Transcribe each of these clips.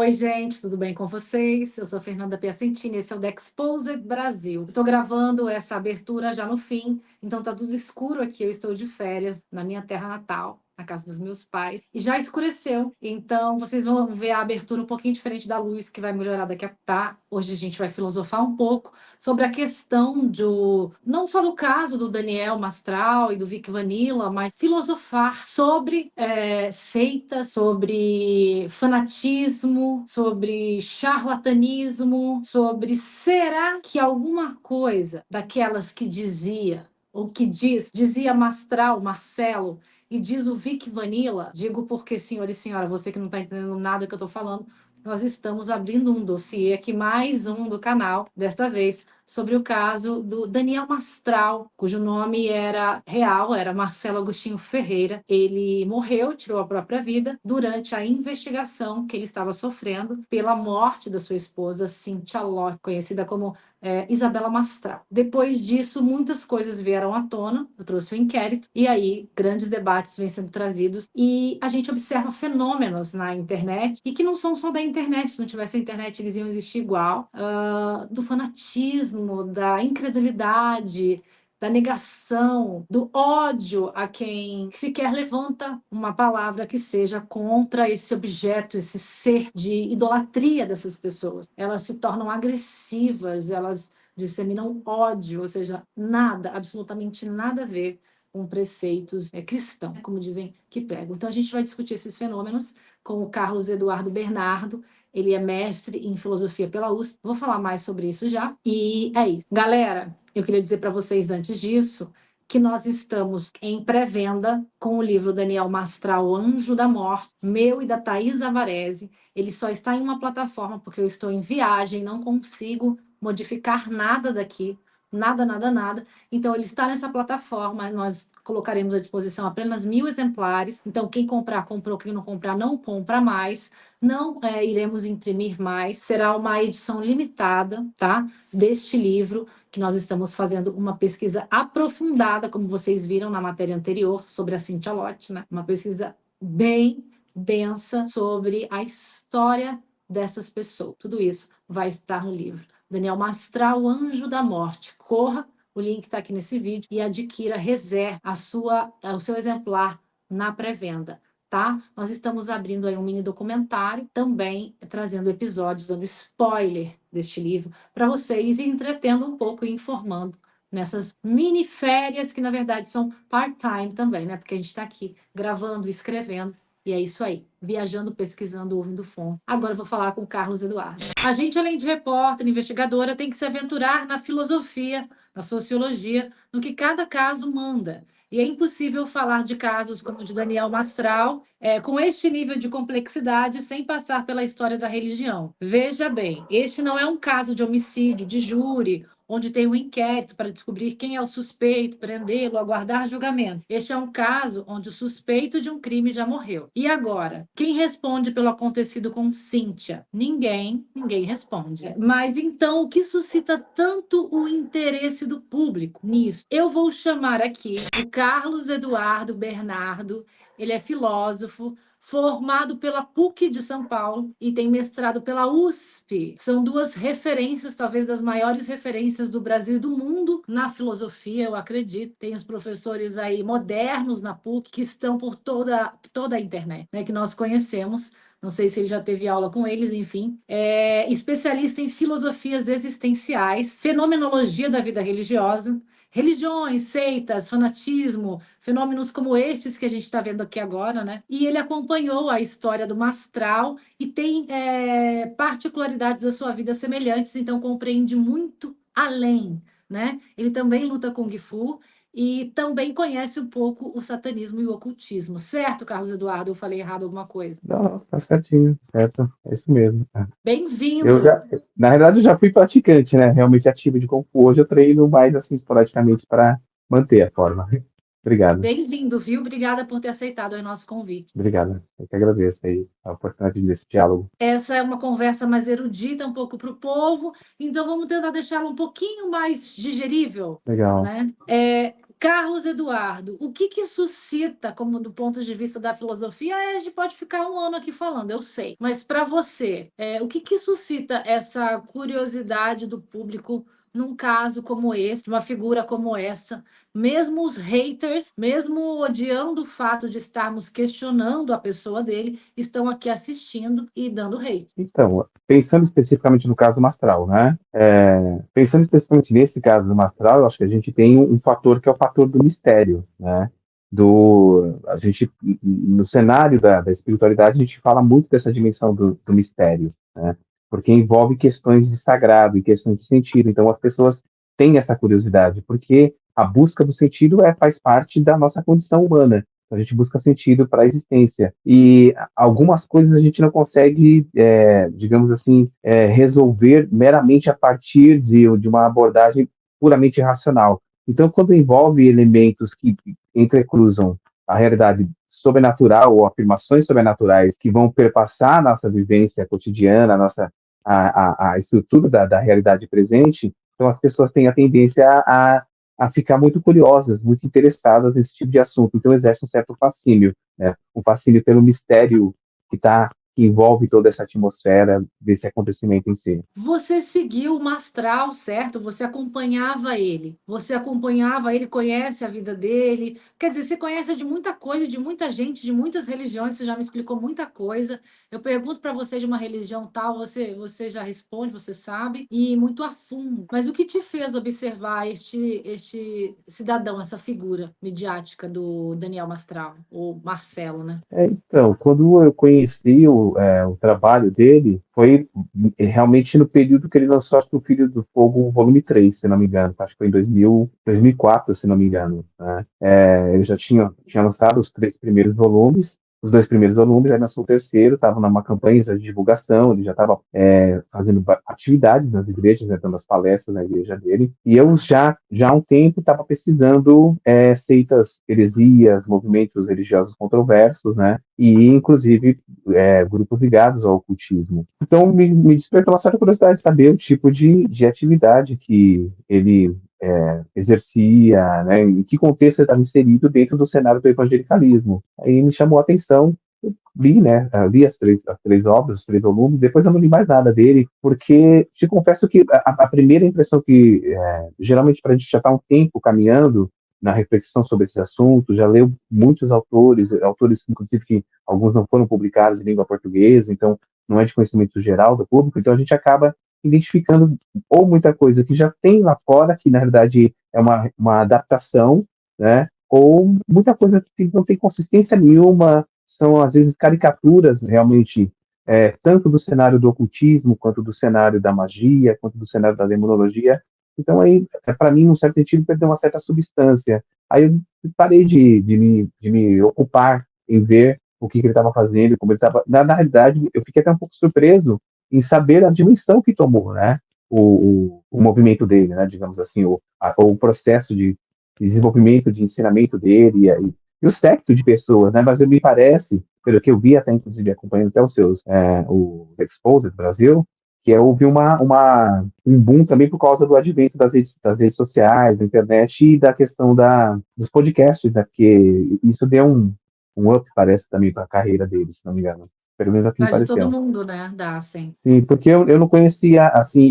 Oi, gente, tudo bem com vocês? Eu sou Fernanda Piacentini, esse é o The Exposed Brasil. Estou gravando essa abertura já no fim, então tá tudo escuro aqui. Eu estou de férias na minha terra natal, na casa dos meus pais, e já escureceu. Então vocês vão ver a abertura um pouquinho diferente da luz, que vai melhorar daqui a pouco. Tá? Hoje a gente vai filosofar um pouco sobre a questão não só do caso do Daniel Mastral e do Vic Vanilla, mas filosofar sobre seitas, sobre fanatismo, sobre charlatanismo, sobre será que alguma coisa daquelas que dizia, ou que dizia Mastral, Marcelo, e diz o Vic Vanilla, digo porque, senhor e senhora, você que não está entendendo nada que eu estou falando, nós estamos abrindo um dossiê aqui, mais um do canal, desta vez, sobre o caso do Daniel Mastral, cujo nome era real, era Marcelo Agostinho Ferreira. Ele morreu, tirou a própria vida, durante a investigação que ele estava sofrendo pela morte da sua esposa, Cíntia Lott, conhecida como Isabela Mastral. Depois disso, muitas coisas vieram à tona, eu trouxe o inquérito, e aí grandes debates vêm sendo trazidos, e a gente observa fenômenos na internet, e que não são só da internet, se não tivesse a internet eles iam existir igual, do fanatismo, da incredulidade, da negação, do ódio a quem sequer levanta uma palavra que seja contra esse objeto, esse ser de idolatria dessas pessoas. Elas se tornam agressivas, elas disseminam ódio, ou seja, nada, absolutamente nada a ver com preceitos cristãos, como dizem que pregam. Então a gente vai discutir esses fenômenos com o Carlos Eduardo Bernardo. Ele é mestre em filosofia pela USP. Vou falar mais sobre isso já. E é isso. Galera, eu queria dizer para vocês antes disso que nós estamos em pré-venda com o livro Daniel Mastral, Anjo da Morte, meu e da Thaís Avarese. Ele só está em uma plataforma porque eu estou em viagem, não consigo modificar nada daqui, nada, nada, nada. Então ele está nessa plataforma, nós colocaremos à disposição apenas 1.000 exemplares. Então quem comprar, comprou, quem não comprar, não compra mais. Não iremos imprimir mais, será uma edição limitada, tá? Deste livro, que nós estamos fazendo uma pesquisa aprofundada, como vocês viram na matéria anterior, sobre a Cíntia Lott, né? Uma pesquisa bem densa sobre a história dessas pessoas. Tudo isso vai estar no livro. Daniel Mastral, Anjo da Morte. Corra, o link está aqui nesse vídeo, e adquira, reserve o seu exemplar na pré-venda. Tá? Nós estamos abrindo aí um mini documentário, também trazendo episódios, dando spoiler deste livro para vocês e entretendo um pouco e informando nessas mini férias que na verdade são part-time também, né? Porque a gente está aqui gravando, escrevendo, e é isso aí, viajando, pesquisando, ouvindo fonte. Agora eu vou falar com o Carlos Eduardo. A gente, além de repórter, investigadora, tem que se aventurar na filosofia, na sociologia, no que cada caso manda. E é impossível falar de casos como o de Daniel Mastral, com este nível de complexidade, sem passar pela história da religião. Veja bem, este não é um caso de homicídio, de júri, onde tem um inquérito para descobrir quem é o suspeito, prendê-lo, aguardar julgamento. Este é um caso onde o suspeito de um crime já morreu. E agora, quem responde pelo acontecido com Cíntia? Ninguém responde. Mas então, o que suscita tanto o interesse do público nisso? Eu vou chamar aqui o Carlos Eduardo Bernardo. Ele é filósofo, formado pela PUC de São Paulo e tem mestrado pela USP. São duas referências, talvez das maiores referências do Brasil e do mundo na filosofia, eu acredito. Tem os professores aí modernos na PUC que estão por toda a internet, né, que nós conhecemos. Não sei se ele já teve aula com eles, enfim. É especialista em filosofias existenciais, fenomenologia da vida religiosa, religiões, seitas, fanatismo, fenômenos como estes que a gente está vendo aqui agora, né? E ele acompanhou a história do Mastral e tem particularidades da sua vida semelhantes, então compreende muito além, né? Ele também luta Kung Fu e também conhece um pouco o satanismo e o ocultismo. Certo, Carlos Eduardo? Eu falei errado alguma coisa? Não, tá certinho, certo. É isso mesmo. Eu Bem-vindo! já, na verdade, eu já fui praticante, né? Realmente ativo de Kung Fu. Hoje eu treino mais assim esporadicamente para manter a forma. Obrigado, Bem-vindo, viu? Obrigada por ter aceitado o nosso convite. obrigado. Eu que agradeço aí a oportunidade desse diálogo. Essa é uma conversa mais erudita, um pouco para o povo, então vamos tentar deixá-la um pouquinho mais digerível, Legal. né? Carlos Eduardo, o que suscita, como do ponto de vista da filosofia, a gente pode ficar um ano aqui falando, eu sei. Mas para você, o que suscita essa curiosidade do público num caso como esse, de uma figura como essa? Mesmo os haters, mesmo odiando o fato de estarmos questionando a pessoa dele, estão aqui assistindo e dando hate. Então, pensando especificamente no caso Mastral, né? Pensando especificamente nesse caso do Mastral, eu acho que a gente tem um fator que é o fator do mistério, né? A gente, no cenário da espiritualidade, a gente fala muito dessa dimensão do mistério, né? Porque envolve questões de sagrado e questões de sentido. Então, as pessoas têm essa curiosidade, porque a busca do sentido faz parte da nossa condição humana. A gente busca sentido para a existência. E algumas coisas a gente não consegue, digamos assim, resolver meramente a partir de uma abordagem puramente racional. Então, quando envolve elementos que entrecruzam a realidade sobrenatural ou afirmações sobrenaturais que vão perpassar a nossa vivência cotidiana, a estrutura da realidade presente, então as pessoas têm a tendência a ficar muito curiosas, muito interessadas nesse tipo de assunto. Então, exerce um certo fascínio, né? Um fascínio pelo mistério que envolve toda essa atmosfera desse acontecimento em si. Você seguiu o Mastral, certo? Você acompanhava ele. Você acompanhava ele, conhece a vida dele. Quer dizer, você conhece de muita coisa, de muita gente, de muitas religiões. Você já me explicou muita coisa. Eu pergunto para você de uma religião tal, você já responde, você sabe, e muito a fundo. Mas o que te fez observar este cidadão, essa figura midiática do Daniel Mastral, ou Marcelo, né? Então, quando eu conheci o trabalho dele, foi realmente no período que ele lançou, acho que o Filho do Fogo, volume 3, se não me engano. Acho que foi em 2004, se não me engano, né? Ele já tinha lançado os 3 primeiros volumes, os 2 primeiros volumes, aí lançou o terceiro, estava numa campanha já de divulgação, ele já estava fazendo atividades nas igrejas, né, dando as palestras na igreja dele, e eu já há um tempo estava pesquisando seitas, heresias, movimentos religiosos controversos, né, e inclusive grupos ligados ao ocultismo. Então me despertou uma certa curiosidade de saber o tipo de atividade que ele exercia, né, em que contexto ele estava inserido dentro do cenário do evangelicalismo. Aí me chamou a atenção, li, né, li as três obras, os 3 volumes, depois eu não li mais nada dele, porque te confesso que a primeira impressão que, geralmente para a gente já está um tempo caminhando na reflexão sobre esses assuntos, já leu muitos autores inclusive que alguns não foram publicados em língua portuguesa, então não é de conhecimento geral do público, então a gente acaba identificando ou muita coisa que já tem lá fora, que na verdade é uma adaptação, né, ou muita coisa que não tem consistência nenhuma, são às vezes caricaturas realmente, tanto do cenário do ocultismo, quanto do cenário da magia, quanto do cenário da demonologia. Então aí, para mim, num certo sentido, perdeu uma certa substância. Aí eu parei de me ocupar em ver o que ele estava fazendo, como ele estava. Na realidade, eu fiquei até um pouco surpreso em saber a dimensão que tomou, né? O movimento dele, né? Digamos assim, o processo de desenvolvimento, de ensinamento dele, e o secto de pessoas, né? Mas me parece, pelo que eu vi até, inclusive, acompanhando até o Exposed Brasil, que houve um boom também por causa do advento das redes sociais, da internet e da questão dos podcasts, né? Porque isso deu um up, parece, também para a carreira deles, se não me engano. Pelo menos é o que me Mas de todo pareceu. mundo, né? Dá, sim. Sim, porque eu não conhecia, assim,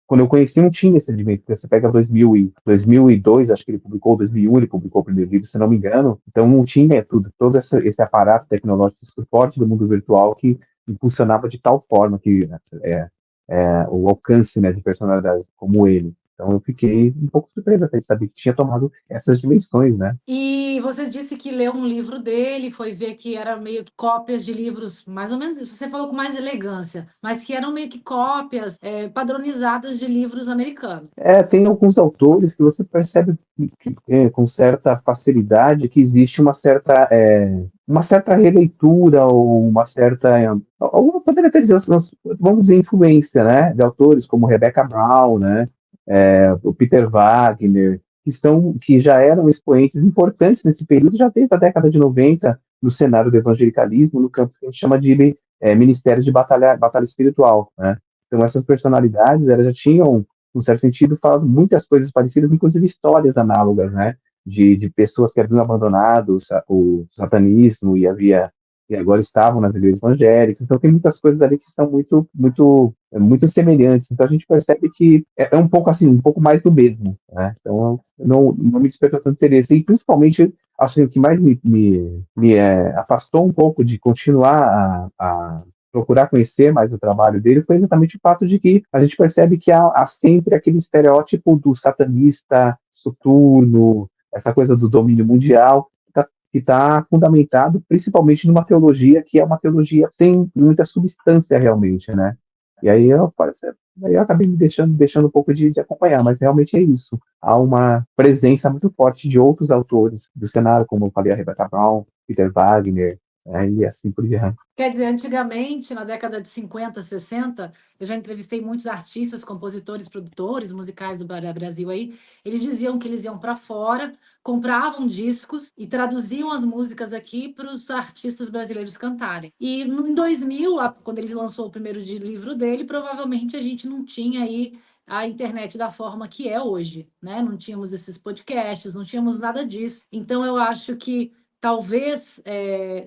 quando eu conheci não tinha esse advento, porque você pega 2002, acho que ele publicou, 2001 ele publicou o primeiro livro, se não me engano, então não tinha todo esse aparato tecnológico, esse suporte do mundo virtual que impulsionava de tal forma que o alcance, né, de personalidades como ele. Então eu fiquei um pouco surpreso até de saber que tinha tomado essas dimensões, né? E você disse que leu um livro dele, foi ver que era meio que cópias de livros, mais ou menos, você falou com mais elegância, mas que eram meio que cópias, padronizadas de livros americanos. Tem alguns autores que você percebe com certa facilidade que existe uma certa releitura ou ou poderia até dizer, vamos dizer, influência, né, de autores como Rebecca Brown, né, o Peter Wagner, que já eram expoentes importantes nesse período, já desde a década de 90, no cenário do evangelicalismo, no campo que a gente chama de ministérios de batalha espiritual, né? Então essas personalidades, elas já tinham num certo sentido, fala muitas coisas parecidas, inclusive histórias análogas, né? De pessoas que haviam abandonado o satanismo e agora estavam nas igrejas evangélicas. Então tem muitas coisas ali que são muito semelhantes. Então a gente percebe que é um pouco assim, um pouco mais do mesmo, né? Então não me despertou tanto interesse. E principalmente, acho que o que mais me afastou um pouco de continuar a procurar conhecer mais o trabalho dele foi exatamente o fato de que a gente percebe que há sempre aquele estereótipo do satanista soturno, essa coisa do domínio mundial, que está fundamentado principalmente numa teologia que é uma teologia sem muita substância realmente, né? E aí eu acabei me deixando um pouco de acompanhar, mas realmente é isso. Há uma presença muito forte de outros autores do cenário, como eu falei, a Rebecca Brown, Peter Wagner, e assim por diante. Quer dizer, antigamente, na década de 50, 60, eu já entrevistei muitos artistas, compositores, produtores musicais do Brasil aí. Eles diziam que eles iam para fora, compravam discos e traduziam as músicas aqui para os artistas brasileiros cantarem. E em 2000, lá, quando ele lançou o primeiro livro dele, provavelmente a gente não tinha aí a internet da forma que é hoje, né? Não tínhamos esses podcasts, não tínhamos nada disso. Então, eu acho que talvez,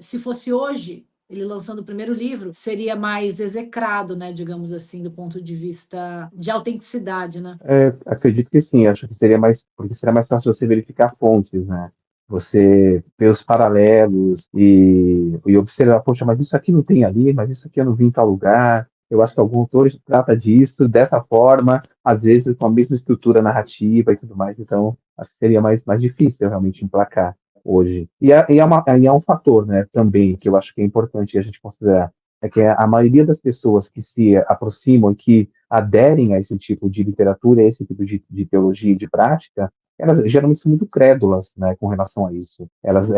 se fosse hoje, ele lançando o primeiro livro, seria mais execrado, né, digamos assim, do ponto de vista de autenticidade, né? Acredito que sim, acho que seria mais, porque seria mais fácil você verificar fontes, né? Você ver os paralelos e observar, poxa, mas isso aqui não tem ali, mas isso aqui eu não vi em tal lugar. Eu acho que algum autor trata disso dessa forma, às vezes com a mesma estrutura narrativa e tudo mais, então acho que seria mais difícil realmente emplacar hoje. E há um fator, né, também, que eu acho que é importante a gente considerar, é que a maioria das pessoas que se aproximam, que aderem a esse tipo de literatura, a esse tipo de teologia e de prática, elas geralmente são muito crédulas, né, com relação a isso. Elas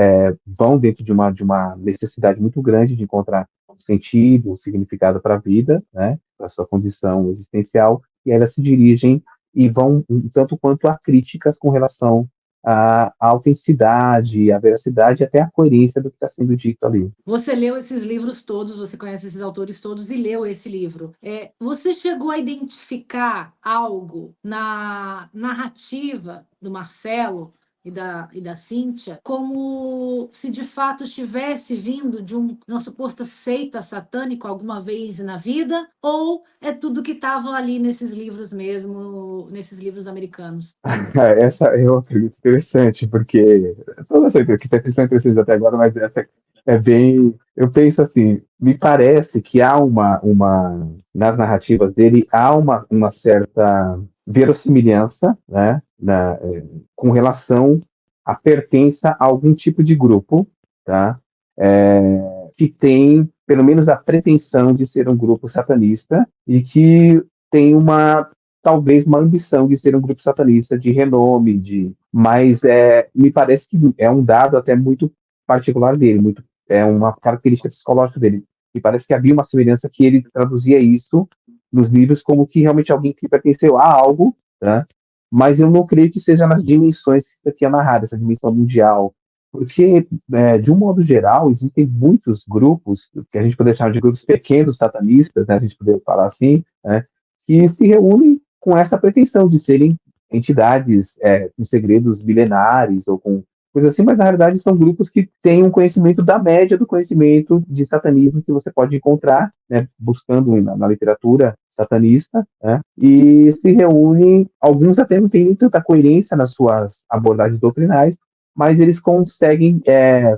vão dentro de uma necessidade muito grande de encontrar um sentido, um significado para a vida, né, para a sua condição existencial, e elas se dirigem e vão um tanto quanto a críticas com relação à autenticidade, à veracidade e até à coerência do que está sendo dito ali. Você leu esses livros todos, você conhece esses autores todos e leu esse livro. Você chegou a identificar algo na narrativa do Marcelo e da Cíntia como se de fato estivesse vindo de uma suposta seita satânica alguma vez na vida? Ou é tudo que estava ali nesses livros mesmo, nesses livros americanos? Essa é uma pergunta interessante, porque todas as que sempre são interessantes até agora, mas essa é bem. Eu penso assim, me parece que há nas narrativas dele, há uma certa verossimilhança, né, com relação à pertença a algum tipo de grupo, tá, que tem, pelo menos, a pretensão de ser um grupo satanista e que tem talvez uma ambição de ser um grupo satanista de renome, mas me parece que é um dado até muito particular dele, é uma característica psicológica dele. Me parece que havia uma semelhança que ele traduzia isso nos livros como que realmente alguém que pertenceu a algo, tá? Mas eu não creio que seja nas dimensões que isso aqui é narrado, essa dimensão mundial, porque, de um modo geral, existem muitos grupos, que a gente poderia chamar de grupos pequenos satanistas, né, a gente poderia falar assim, né, que se reúnem com essa pretensão de serem entidades com segredos milenares ou com coisas assim, mas na realidade são grupos que têm um conhecimento da média do conhecimento de satanismo que você pode encontrar, né, buscando na literatura satanista, né, e se reúnem, alguns até não têm nem tanta coerência nas suas abordagens doutrinais, mas eles conseguem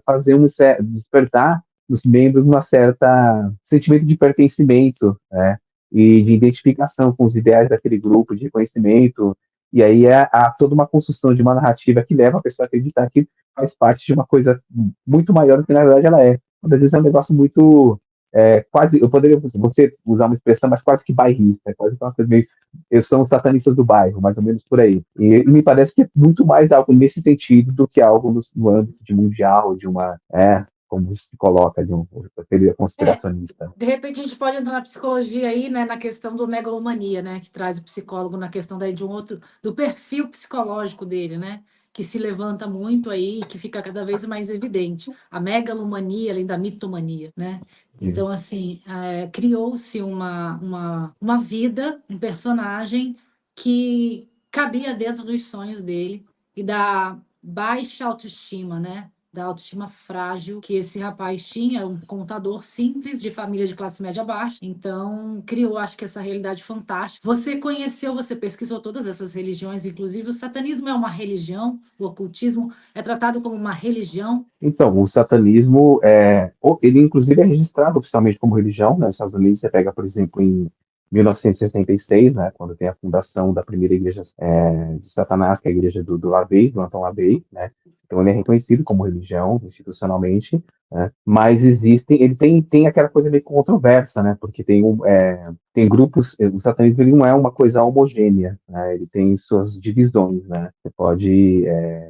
fazer despertar nos membros uma certa sentimento de pertencimento, né, e de identificação com os ideais daquele grupo de conhecimento, e aí há toda uma construção de uma narrativa que leva a pessoa a acreditar que faz parte de uma coisa muito maior do que na verdade ela é. Às vezes é um negócio muito, quase, eu poderia você usar uma expressão, mas quase que bairrista, quase uma coisa meio, eu sou um satanista do bairro, mais ou menos por aí. E me parece que é muito mais algo nesse sentido do que algo no âmbito de mundial, de como se coloca, de uma teoria É, conspiracionista. de repente a gente pode entrar na psicologia aí, né, na questão do megalomania, né, que traz o psicólogo na questão daí de um outro, do perfil psicológico dele, né, que se levanta muito aí, que fica cada vez mais evidente. A megalomania além da mitomania, né? Então, assim, criou-se uma vida, um personagem que cabia dentro dos sonhos dele e da baixa autoestima, né? Da autoestima frágil que esse rapaz tinha, um contador simples de família de classe média baixa. Então, criou, acho que essa realidade fantástica. Você conheceu, você pesquisou todas essas religiões, inclusive o satanismo é uma religião, o ocultismo é tratado como uma religião. Então, o satanismo, ele inclusive é registrado oficialmente como religião, né? Nos Estados Unidos, você pega, por exemplo, em 1966, né, quando tem a fundação da primeira igreja de Satanás, que é a igreja do LaVey, do Anton LaVey, né? Então, ele é reconhecido como religião institucionalmente, né? Mas ele tem aquela coisa meio controversa, né? Porque tem grupos, o satanismo ele não é uma coisa homogênea, né? Ele tem suas divisões, né? Você pode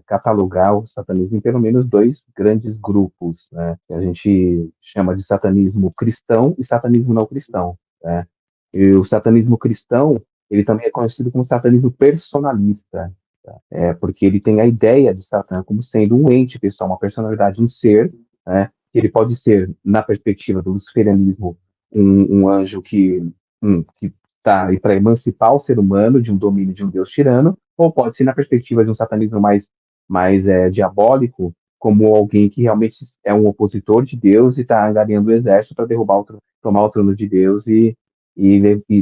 catalogar o satanismo em pelo menos dois grandes grupos, né? Que a gente chama de satanismo cristão e satanismo não cristão, né? E o satanismo cristão, ele também é conhecido como satanismo personalista, porque ele tem a ideia de Satã como sendo um ente pessoal, uma personalidade, um ser, né? Ele pode ser, na perspectiva do luciferianismo, um anjo que está aí para emancipar o ser humano de um domínio de um Deus tirano, ou pode ser, na perspectiva de um satanismo mais diabólico, como alguém que realmente é um opositor de Deus e está angariando o exército para tomar o trono de Deus e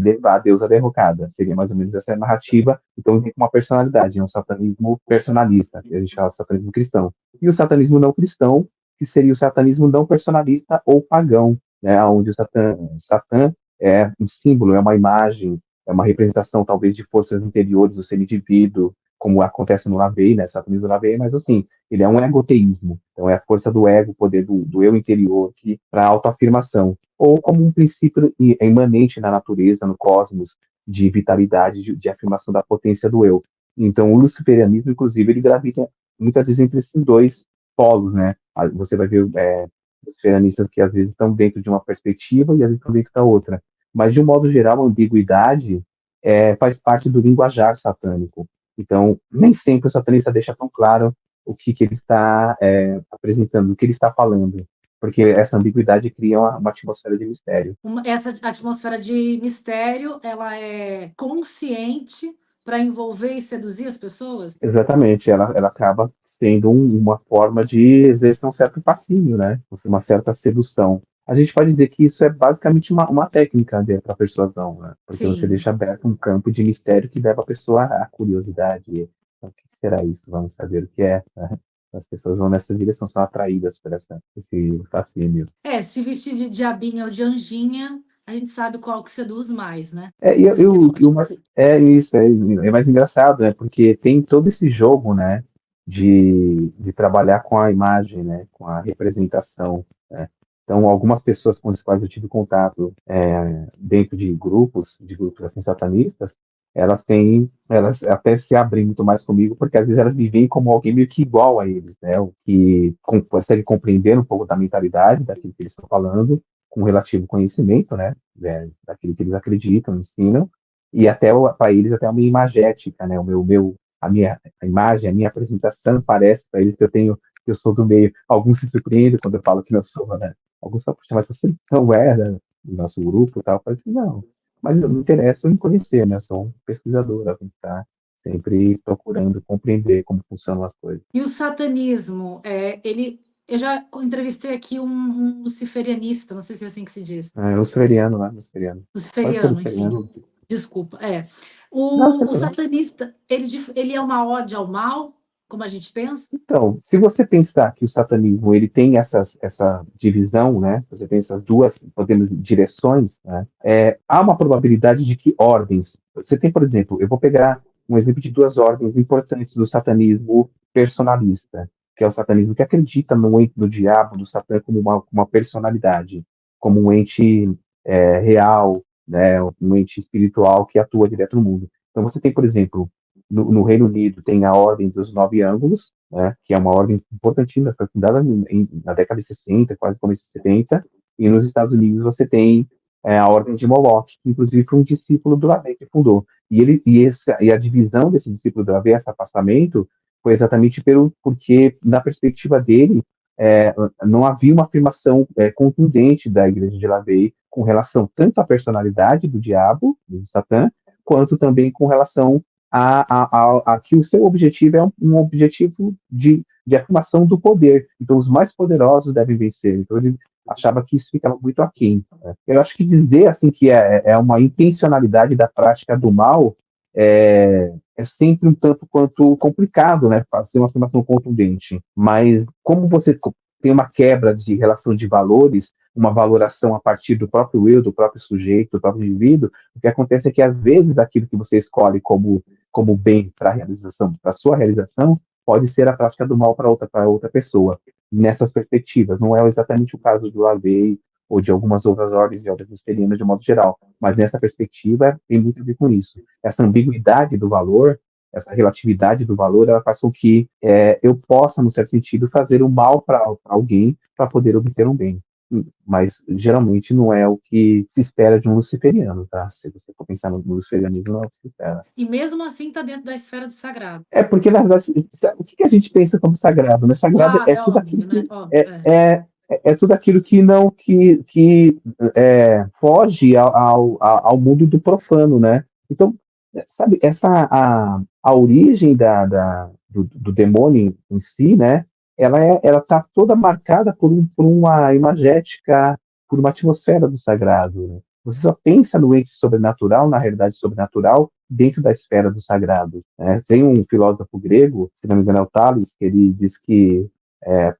levar Deus à derrocada. Seria mais ou menos essa narrativa. Então, vem com uma personalidade, é um satanismo personalista, que a gente fala satanismo cristão. E o satanismo não cristão, que seria o satanismo não personalista ou pagão, né, onde o Satã é um símbolo, é uma imagem, é uma representação talvez de forças interiores do ser indivíduo, como acontece no Lavey, né, satanismo do Lavey, mas assim, ele é um egoteísmo, então é a força do ego, o poder do eu interior para autoafirmação, ou como um princípio imanente na natureza, no cosmos, de vitalidade, de afirmação da potência do eu. Então, o luciferianismo, inclusive, ele gravita muitas vezes entre esses dois polos, né? Você vai ver luciferianistas que às vezes estão dentro de uma perspectiva e às vezes estão dentro da outra. Mas, de um modo geral, a ambiguidade faz parte do linguajar satânico. Então, nem sempre o satanista deixa tão claro o que ele está apresentando, o que ele está falando, porque essa ambiguidade cria uma atmosfera de mistério. Essa atmosfera de mistério, ela é consciente para envolver e seduzir as pessoas? Exatamente, ela acaba sendo uma forma de exercer um certo fascínio, né? Uma certa sedução. A gente pode dizer que isso é basicamente uma técnica para a persuasão, né? Porque você Sim. deixa aberto um campo de mistério que leva a pessoa à curiosidade. Então, o que será isso? Vamos saber o que é, né? As pessoas vão nessa direção, são atraídas por esse fascínio. Se vestir de diabinha ou de anjinha, a gente sabe qual que seduz mais, né? É, é isso, é mais engraçado, né? Porque tem todo esse jogo, né? De trabalhar com a imagem, né? Com a representação, né? Então, algumas pessoas com as quais eu tive contato dentro de grupos assim satanistas, elas até se abrem muito mais comigo, porque às vezes elas me veem como alguém meio que igual a eles, né? O que consegue compreender um pouco da mentalidade, daquilo que eles estão falando, com relativo conhecimento, né? Daquilo que eles acreditam, ensinam, e até para eles até uma imagética, né? A imagem, a minha apresentação parece para eles que eu sou do meio. Alguns se surpreendem quando eu falo que não sou, né? Alguns falam, puxa, mas você não era do nosso grupo e tal. Eu falo assim, não, mas eu me interesso em conhecer, né? Eu sou um pesquisador, a gente está sempre procurando compreender como funcionam as coisas. E o satanismo, eu já entrevistei aqui um luciferianista, não sei se é assim que se diz. É luciferiano, né? Luciferiano. Pode ser Luciferiano, enfim. luciferiano. Desculpa. Não, sem O problema. satanista, ele é uma ode ao mal, como a gente pensa? Então, se você pensar que o satanismo ele tem essa divisão, né? Você tem essas duas, podemos direções, né? Há uma probabilidade de que ordens. Você tem, por exemplo, eu vou pegar um exemplo de duas ordens importantes do satanismo personalista, que é o satanismo que acredita no ente do diabo, do satã como uma personalidade, como um ente real, né? Um ente espiritual que atua direto no mundo. Então, você tem, por exemplo, no Reino Unido tem a Ordem dos Nove Ângulos, né, que é uma ordem importantíssima, foi fundada na década de 60, quase começo de 70, e nos Estados Unidos você tem a Ordem de Moloch, que inclusive foi um discípulo do Lavey que fundou. E a divisão desse discípulo do Lavey, esse afastamento, foi exatamente porque, na perspectiva dele, é, não havia uma afirmação contundente da Igreja de Lavey com relação tanto à personalidade do diabo, de Satã, quanto também com relação a que o seu objetivo é um objetivo de afirmação do poder. Então, os mais poderosos devem vencer. Então, ele achava que isso ficava muito aquém, né? Eu acho que dizer assim que é uma intencionalidade da prática do mal é sempre um tanto quanto complicado, né? Fazer uma afirmação contundente. Mas como você tem uma quebra de relação de valores, uma valoração a partir do próprio eu, do próprio sujeito, do próprio indivíduo, o que acontece é que às vezes aquilo que você escolhe como bem para a realização, para a sua realização, pode ser a prática do mal para outra pessoa. Nessas perspectivas, não é exatamente o caso do Lavey ou de algumas outras ordens e ordens luciferianas de modo geral, mas nessa perspectiva tem muito a ver com isso. Essa ambiguidade do valor, essa relatividade do valor, ela faz com que eu possa, no certo sentido, fazer o mal para alguém para poder obter um bem. Mas geralmente não é o que se espera de um luciferiano, tá? Se você for pensar no luciferianismo, não é o que se espera. E mesmo assim está dentro da esfera do sagrado. É porque, na verdade, o que a gente pensa como sagrado? Né? Sagrado Claro, é é tudo aquilo óbvio, né? que Óbvio, é. é tudo aquilo que não que foge ao mundo do profano, né? Então, sabe, a origem do demônio em si, né? Ela está toda marcada por uma imagética, por uma atmosfera do sagrado, né? Você só pensa no ente sobrenatural, na realidade sobrenatural, dentro da esfera do sagrado, né? Tem um filósofo grego, se não me engano é o Tales, que ele diz que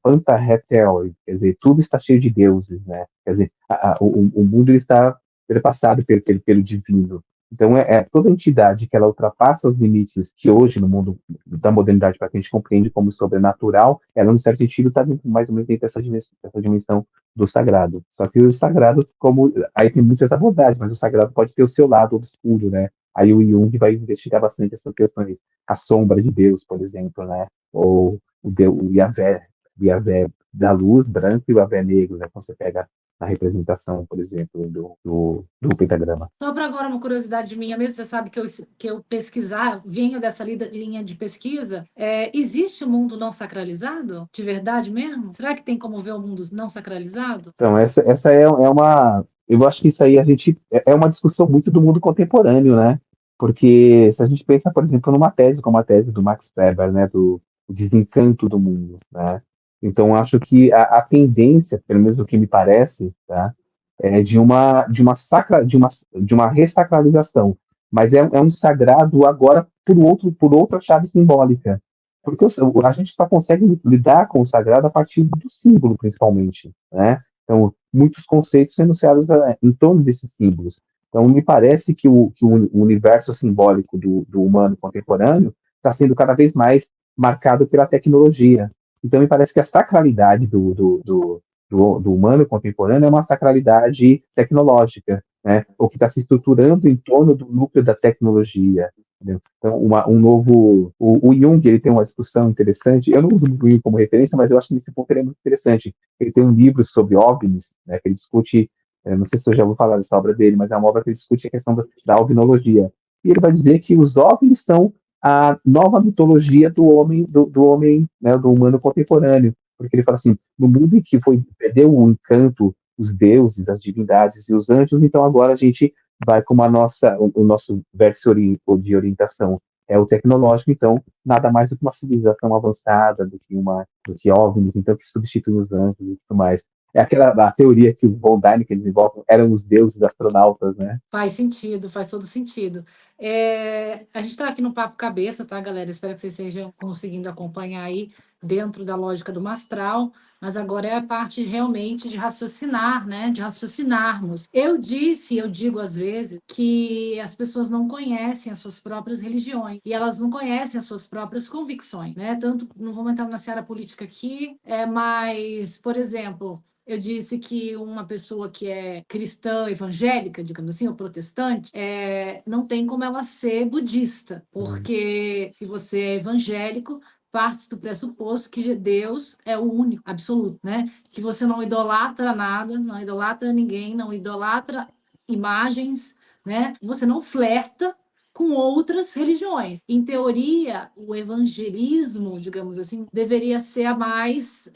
panta heteoi, quer dizer, tudo está cheio de deuses, né? Quer dizer, o mundo está perpassado pelo divino. Então, toda entidade que ela ultrapassa os limites que hoje, no mundo da modernidade, para que a gente compreende como sobrenatural, ela, no certo sentido, está mais ou menos dentro dessa dimensão do sagrado. Só que o sagrado, como aí tem muitas abordagens, mas o sagrado pode ter o seu lado obscuro, né? Aí o Jung vai investigar bastante essas questões. A sombra de Deus, por exemplo, né? Ou o Yahvé da luz branco e o Yahvé negro, né? Quando você pega a representação, por exemplo, do pentagrama. Só para agora uma curiosidade minha mesmo, você sabe que eu pesquisar, venho dessa linha de pesquisa, existe o mundo não sacralizado? De verdade mesmo? Será que tem como ver o mundo não sacralizado? Então, essa é uma. Eu acho que isso aí é uma discussão muito do mundo contemporâneo, né? Porque se a gente pensa, por exemplo, numa tese como a tese do Max Weber, né, do desencanto do mundo, né? Então, acho que a tendência, pelo menos o que me parece, tá, é de uma ressacralização, mas é um sagrado agora por outra chave simbólica, porque a gente só consegue lidar com o sagrado a partir do símbolo, principalmente, né? Então, muitos conceitos são enunciados em torno desses símbolos. Então, me parece que o universo simbólico do humano contemporâneo está sendo cada vez mais marcado pela tecnologia. Então, me parece que a sacralidade do humano contemporâneo é uma sacralidade tecnológica, né? O que está se estruturando em torno do núcleo da tecnologia. Entendeu? Então, um novo. O Jung ele tem uma discussão interessante. Eu não uso o Jung como referência, mas eu acho que esse ponto é muito interessante. Ele tem um livro sobre OVNIs, né, que ele discute. Não sei se eu já vou falar dessa obra dele, mas é uma obra que ele discute a questão da OVNIologia. E ele vai dizer que os OVNIs são a nova mitologia do homem, né, do humano contemporâneo. Porque ele fala assim, no mundo em que perdeu o encanto, os deuses, as divindades e os anjos, então agora a gente vai como o nosso vértice de orientação é o tecnológico, então nada mais do que uma civilização avançada, do que OVNIs, então que substitui os anjos e tudo mais. É a teoria que o Von Däniken desenvolve, eram os deuses astronautas, né? Faz sentido, faz todo sentido. A gente está aqui no Papo Cabeça, tá, galera? Espero que vocês estejam conseguindo acompanhar aí dentro da lógica do Mastral, mas agora é a parte realmente de raciocinar, né? De raciocinarmos. Eu digo às vezes que as pessoas não conhecem as suas próprias religiões e elas não conhecem as suas próprias convicções, né? Tanto, não vou entrar na seara política aqui, mas, por exemplo, eu disse que uma pessoa que é cristã evangélica, digamos assim, ou protestante, não tem como ela ser budista, porque se você é evangélico, parte do pressuposto que Deus é o único, absoluto, né? Que você não idolatra nada, não idolatra ninguém, não idolatra imagens, né? Você não flerta com outras religiões. Em teoria, o evangelismo, digamos assim, deveria ser a mais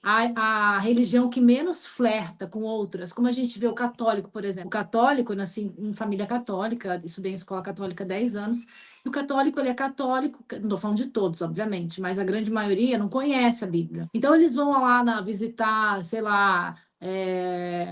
a religião que menos flerta com outras, como a gente vê o católico, por exemplo. O católico, eu nasci em família católica, estudei em escola católica há 10 anos, e o católico, ele é católico, não estou falando de todos, obviamente, mas a grande maioria não conhece a Bíblia. Então, eles vão lá visitar, sei lá,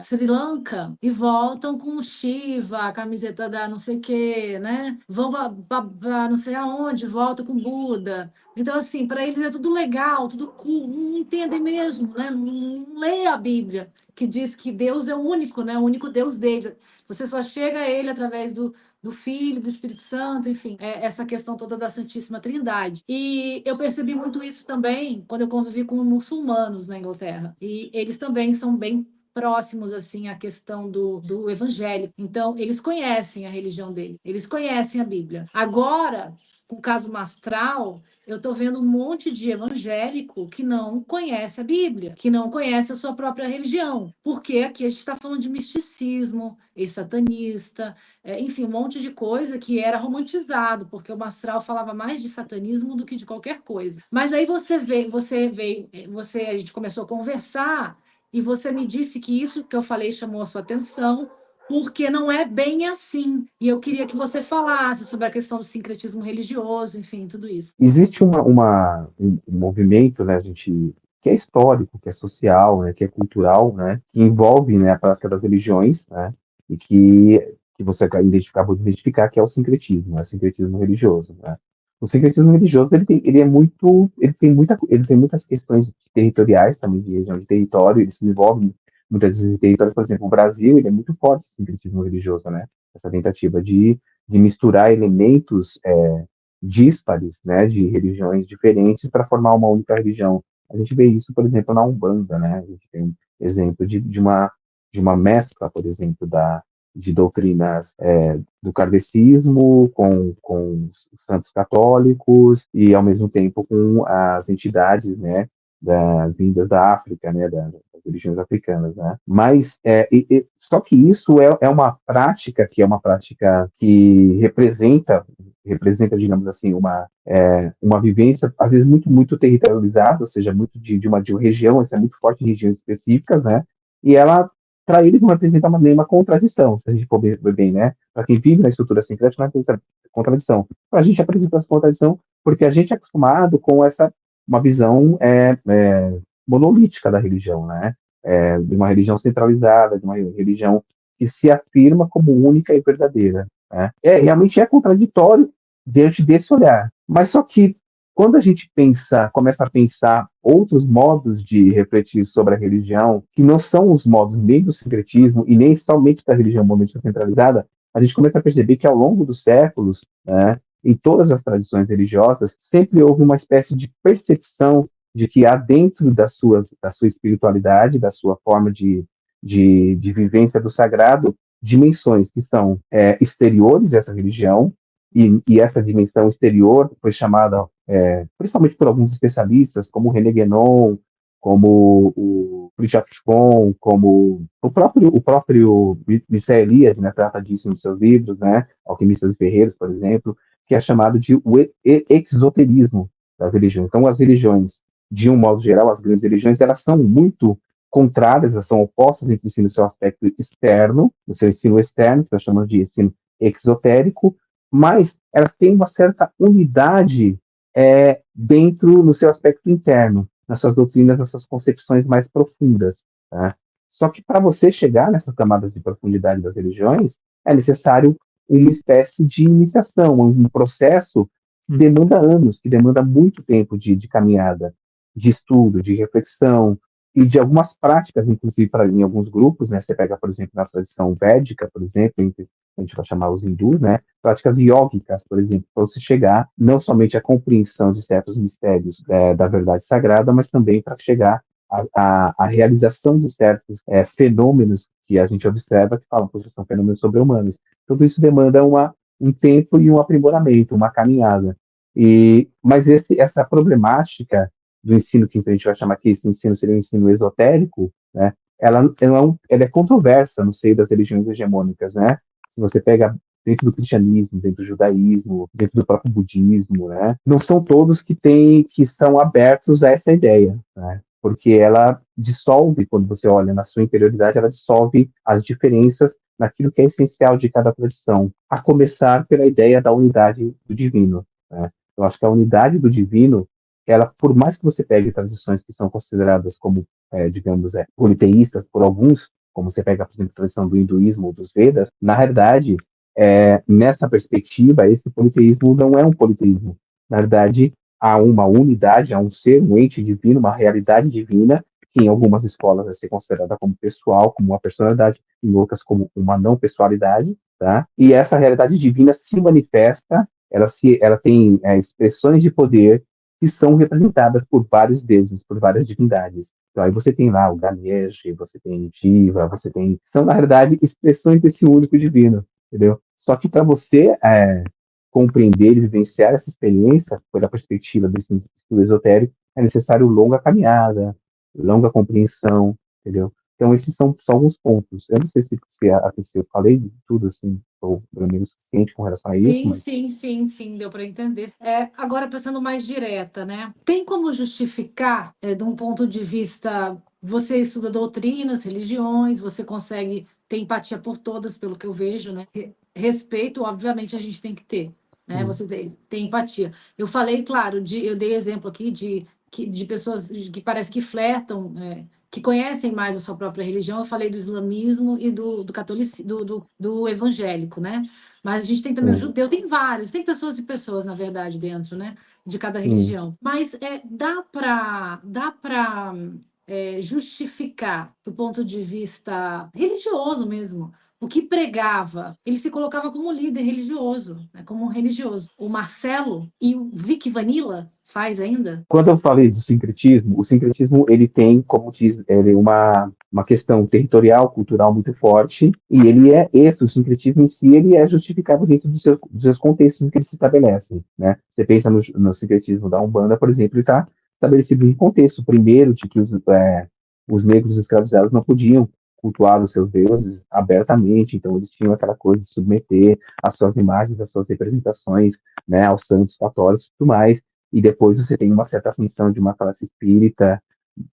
Sri Lanka e voltam com Shiva, a camiseta da não sei o quê, né? Vão para não sei aonde, voltam com Buda. Então, assim, para eles é tudo legal, tudo cool, não entendem mesmo, né? Não lê a Bíblia, que diz que Deus é o único, né? O único Deus deles. Você só chega a ele através do Filho, do Espírito Santo, enfim, essa questão toda da Santíssima Trindade. E eu percebi muito isso também quando eu convivi com muçulmanos na Inglaterra. E eles também são bem próximos assim à questão do evangélico. Então, eles conhecem a religião dele, eles conhecem a Bíblia. Agora, com o caso Mastral, eu estou vendo um monte de evangélico que não conhece a Bíblia, que não conhece a sua própria religião. Porque aqui a gente está falando de misticismo, satanista, enfim, um monte de coisa que era romantizado, porque o Mastral falava mais de satanismo do que de qualquer coisa. Mas aí a gente começou a conversar e você me disse que isso que eu falei chamou a sua atenção, porque não é bem assim. E eu queria que você falasse sobre a questão do sincretismo religioso, enfim, tudo isso. Existe um movimento, né, que é histórico, que é social, né, que é cultural, né, que envolve, né, a prática das religiões, né, e que você acabou de identificar, que é o sincretismo, né, o sincretismo religioso, né. O sincretismo religioso, ele tem muitas questões territoriais também, de região de território, ele se envolve muitas vezes em território, por exemplo, o Brasil, ele é muito forte, esse sincretismo religioso, né, essa tentativa de misturar elementos díspares, né, de religiões diferentes para formar uma única religião. A gente vê isso, por exemplo, na Umbanda, né? A gente tem exemplo de uma mescla, por exemplo, de doutrinas do kardecismo com os santos católicos e, ao mesmo tempo, com as entidades, né, vindas da África, né, das religiões africanas, né? Mas só que isso é uma prática que representa, digamos assim, uma vivência, às vezes, muito, muito territorializada, ou seja, muito de uma região, isso é muito forte em regiões específicas, né? E ela, para eles, não representa nenhuma contradição, se a gente for ver bem, né? Para quem vive na estrutura sincrética, não representa contradição. Para a gente representa essa contradição porque a gente é acostumado com uma visão monolítica da religião, né? De uma religião centralizada, de uma religião que se afirma como única e verdadeira, né? Realmente é contraditório diante desse olhar. Mas só que quando a gente começa a pensar outros modos de refletir sobre a religião, que não são os modos nem do sincretismo e nem somente da religião monolítica centralizada, a gente começa a perceber que ao longo dos séculos, né, em todas as tradições religiosas, sempre houve uma espécie de percepção de que há dentro da sua espiritualidade, da sua forma de vivência do sagrado, dimensões que são exteriores dessa religião, e essa dimensão exterior foi chamada, principalmente por alguns especialistas, como René Guénon, como o Richard Foucault, como o próprio Mircea Eliade, né, trata disso nos seus livros, né, Alquimistas e Ferreiros, por exemplo, que é chamado de o exoterismo das religiões. Então, as religiões, de um modo geral, as grandes religiões, elas são muito contrárias, elas são opostas entre si no seu aspecto externo, no seu ensino externo, que nós chamamos de ensino exotérico, mas elas têm uma certa unidade dentro no seu aspecto interno, nas suas doutrinas, nas suas concepções mais profundas. Tá? Só que para você chegar nessas camadas de profundidade das religiões, é necessário uma espécie de iniciação, um processo que demanda anos, que demanda muito tempo de caminhada, de estudo, de reflexão, e de algumas práticas, inclusive em alguns grupos, né? Você pega, por exemplo, na tradição védica, por exemplo, a gente vai chamar os hindus, né? Práticas iógicas, por exemplo, para você chegar não somente à compreensão de certos mistérios da verdade sagrada, mas também para chegar à realização de certos fenômenos que a gente observa que falam que são fenômenos sobre-humanos. Tudo isso demanda um tempo e um aprimoramento, uma caminhada. Mas essa problemática do ensino que a gente vai chamar aqui, esse ensino seria um ensino esotérico, né? Ela é controversa no seio das religiões hegemônicas, né? Se você pega dentro do cristianismo, dentro do judaísmo, dentro do próprio budismo, né? Não são todos que são abertos a essa ideia, né? Porque ela dissolve, quando você olha na sua interioridade, ela dissolve as diferenças naquilo que é essencial de cada tradição, a começar pela ideia da unidade do divino, né? Eu acho que a unidade do divino, ela, por mais que você pegue tradições que são consideradas como, digamos, politeístas por alguns, como você pega, por exemplo, a tradição do hinduísmo ou dos Vedas, na realidade, nessa perspectiva, esse politeísmo não é um politeísmo. Na verdade, há uma unidade, há um ser, um ente divino, uma realidade divina, que em algumas escolas vai ser considerada como pessoal, como uma personalidade, em outras como uma não pessoalidade, tá? E essa realidade divina se manifesta, ela tem expressões de poder que são representadas por vários deuses, por várias divindades. Então, aí você tem lá o Ganesh, você tem Shiva, você tem... São, na verdade, expressões desse único divino, entendeu? Só que para você compreender e vivenciar essa experiência, pela perspectiva desse estudo esotérico, é necessário longa caminhada, longa compreensão, entendeu? Então, esses são só alguns pontos. Eu não sei se eu falei de tudo, assim, ou pelo menos suficiente com relação a isso, Sim, mas... sim, sim, sim, deu para entender. Agora, pensando mais direta, né? Tem como justificar, de um ponto de vista, você estuda doutrinas, religiões, você consegue ter empatia por todas, pelo que eu vejo, né? Respeito, obviamente, a gente tem que ter, né? Hum, Você tem empatia. Eu falei, claro, eu dei exemplo aqui de pessoas que parece que flertam, que conhecem mais a sua própria religião. Eu falei do islamismo e do catolicismo, do evangélico, né? Mas a gente tem também o hum, judeu, tem vários, tem pessoas e pessoas, na verdade, dentro, né, de cada hum. religião. Mas dá para justificar, do ponto de vista religioso mesmo, o que pregava. Ele se colocava como líder religioso, né, como um religioso. O Marcelo e o Vic Vanilla faz ainda? Quando eu falei do sincretismo, o sincretismo ele tem, como diz, ele uma questão territorial, cultural muito forte, e ele é esse, o sincretismo em si, ele é justificado dentro dos seus contextos em que ele se estabelece, né? Você pensa no sincretismo da Umbanda, por exemplo, ele está estabelecido em um contexto, primeiro, de que os negros escravizados não podiam cultuar os seus deuses abertamente, então eles tinham aquela coisa de submeter as suas imagens, as suas representações, né, aos santos católicos e tudo mais, e depois você tem uma certa ascensão de uma classe espírita,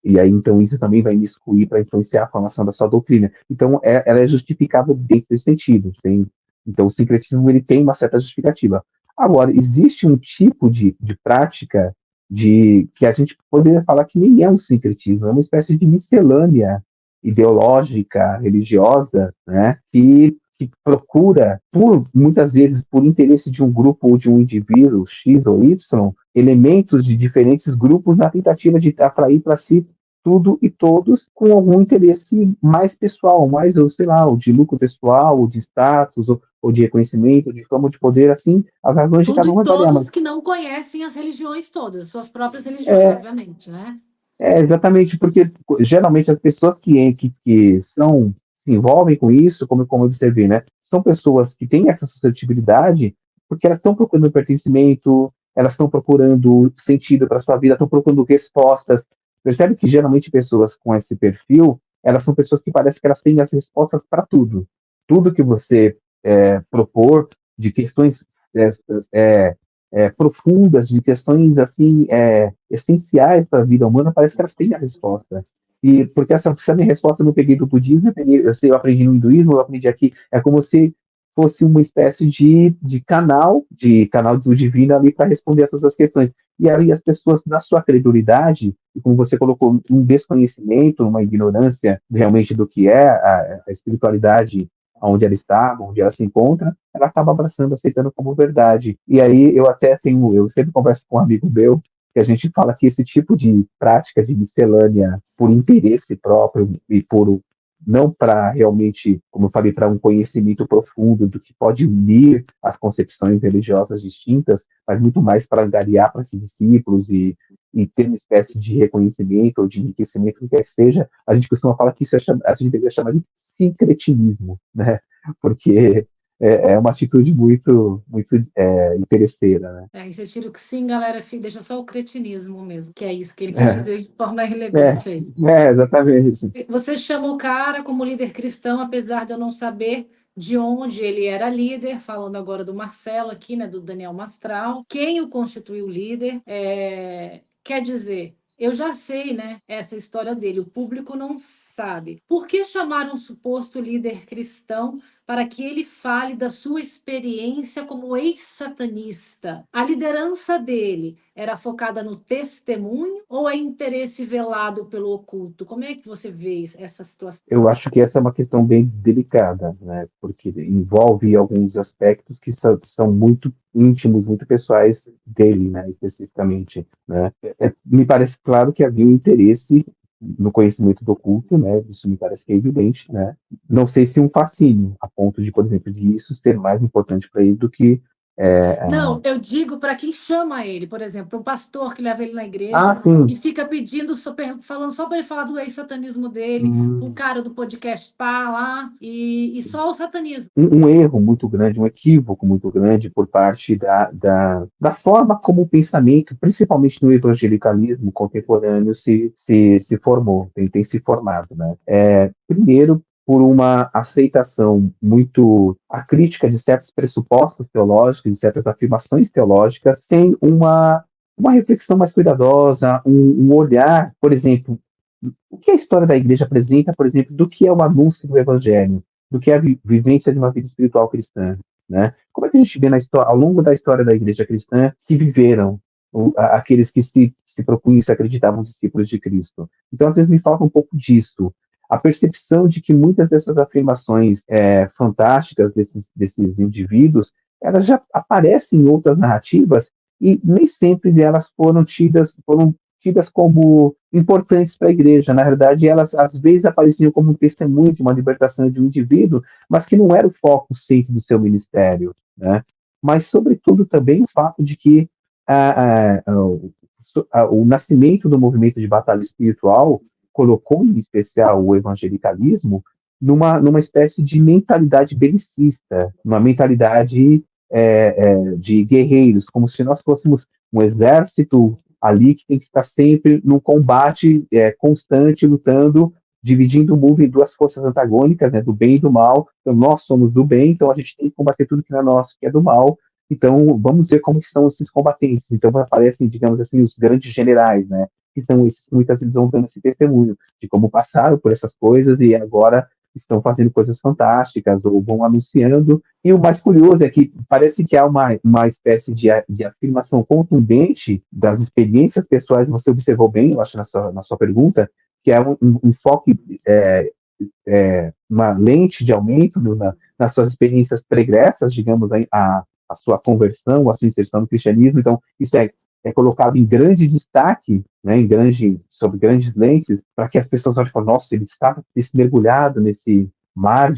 e aí então isso também vai imiscuir para influenciar a formação da sua doutrina. Então ela é justificável dentro desse sentido, sim. Então o sincretismo ele tem uma certa justificativa. Agora, existe um tipo de prática que a gente poderia falar que nem é um sincretismo, é uma espécie de miscelânea ideológica, religiosa, né, que procura, muitas vezes por interesse de um grupo ou de um indivíduo X ou Y, elementos de diferentes grupos na tentativa de atrair para si tudo e todos com algum interesse mais pessoal, mais, ou sei lá, ou de lucro pessoal, ou de status, ou de reconhecimento, ou de fama, ou de poder, assim, as razões de Tudo cada um e vai variar, mas todos que não conhecem as religiões todas, suas próprias religiões, é, obviamente, né? exatamente, porque geralmente as pessoas que se envolvem com isso, como você vê, né, são pessoas que têm essa suscetibilidade porque elas estão procurando pertencimento, elas estão procurando sentido para sua vida, estão procurando respostas. Percebe que geralmente pessoas com esse perfil, elas são pessoas que parece que elas têm as respostas para tudo. Tudo que você propor de questões é, é, profundas, de questões assim essenciais para a vida humana, parece que elas têm a resposta. E porque essa minha resposta eu não peguei do budismo, eu aprendi no hinduísmo, eu aprendi aqui, é como se fosse uma espécie de canal do divino ali para responder a todas as questões. E aí as pessoas, na sua credulidade, e como você colocou, um desconhecimento, uma ignorância realmente do que é a espiritualidade onde ela está, onde ela se encontra, ela acaba abraçando, aceitando como verdade. E aí eu sempre converso com um amigo meu, que a gente fala que esse tipo de prática de miscelânea por interesse próprio e por não para realmente, como eu falei, para um conhecimento profundo do que pode unir as concepções religiosas distintas, mas muito mais para angariar para si discípulos e ter uma espécie de reconhecimento ou de enriquecimento, que quer que seja, a gente costuma falar que a gente deveria chamar de sincretinismo, né? Porque é uma atitude muito interesseira, né? Aí você tira o que sim, galera, deixa só o cretinismo mesmo, que é isso que ele quis É, dizer de forma elegante aí. exatamente. Você chama o cara como líder cristão, apesar de eu não saber de onde ele era líder, falando agora do Marcelo aqui, né, do Daniel Mastral, quem o constituiu líder, quer dizer, eu já sei, né, essa história dele, o público não sabe. Por que chamar um suposto líder cristão para que ele fale da sua experiência como ex-satanista? A liderança dele era focada no testemunho ou é interesse velado pelo oculto? Como é que você vê essa situação? Eu acho que essa é uma questão bem delicada, né? Porque envolve alguns aspectos que são muito íntimos, muito pessoais dele, né? Especificamente, né? Me parece claro que havia um interesse no conhecimento do oculto, né? Isso me parece que é evidente, né? Não sei se um fascínio, a ponto de, por exemplo, de isso ser mais importante para ele do que Não, eu digo para quem chama ele, por exemplo, um pastor que leva ele na igreja e sim. fica pedindo, falando só para ele falar do ex-satanismo dele, o cara do podcast pá lá, e só o satanismo. Um erro muito grande, um equívoco muito grande por parte da forma como o pensamento, principalmente no evangelicalismo contemporâneo, se formou, tem se formado, né? Primeiro, por uma aceitação muito acrítica de certos pressupostos teológicos, de certas afirmações teológicas, sem uma reflexão mais cuidadosa, um olhar, por exemplo, o que a história da igreja apresenta, por exemplo, do que é o anúncio do evangelho, do que é a vivência de uma vida espiritual cristã, né? Como é que a gente vê ao longo da história da igreja cristã que viveram aqueles que se propunham e se acreditavam discípulos de Cristo? Então, às vezes, me falta um pouco disso. A percepção de que muitas dessas afirmações fantásticas desses indivíduos, elas já aparecem em outras narrativas e nem sempre elas foram tidas como importantes para a igreja. Na verdade, elas às vezes apareciam como um testemunho de uma libertação de um indivíduo, mas que não era o foco, o centro do seu ministério, né? Mas, sobretudo, também o fato de que o nascimento do movimento de batalha espiritual colocou, em especial, o evangelicalismo numa espécie de mentalidade belicista, uma mentalidade de guerreiros, como se nós fôssemos um exército ali que tem que estar sempre num combate constante, lutando, dividindo o mundo em duas forças antagônicas, né, do bem e do mal. Então, nós somos do bem, então a gente tem que combater tudo que não é nosso, que é do mal. Então, vamos ver como são esses combatentes. Então, aparecem, digamos assim, os grandes generais, né, que são esses que muitas vezes vão dando esse testemunho de como passaram por essas coisas e agora estão fazendo coisas fantásticas ou vão anunciando. E o mais curioso é que parece que há uma espécie de afirmação contundente das experiências pessoais, você observou bem, eu acho, na sua pergunta, que é um enfoque, uma lente de aumento nas suas experiências pregressas, digamos, a sua conversão, a sua inserção no cristianismo. Então, isso é colocado em grande destaque, né, sob grandes lentes, para que as pessoas olhem e falem, nossa, ele estava mergulhado nesse mar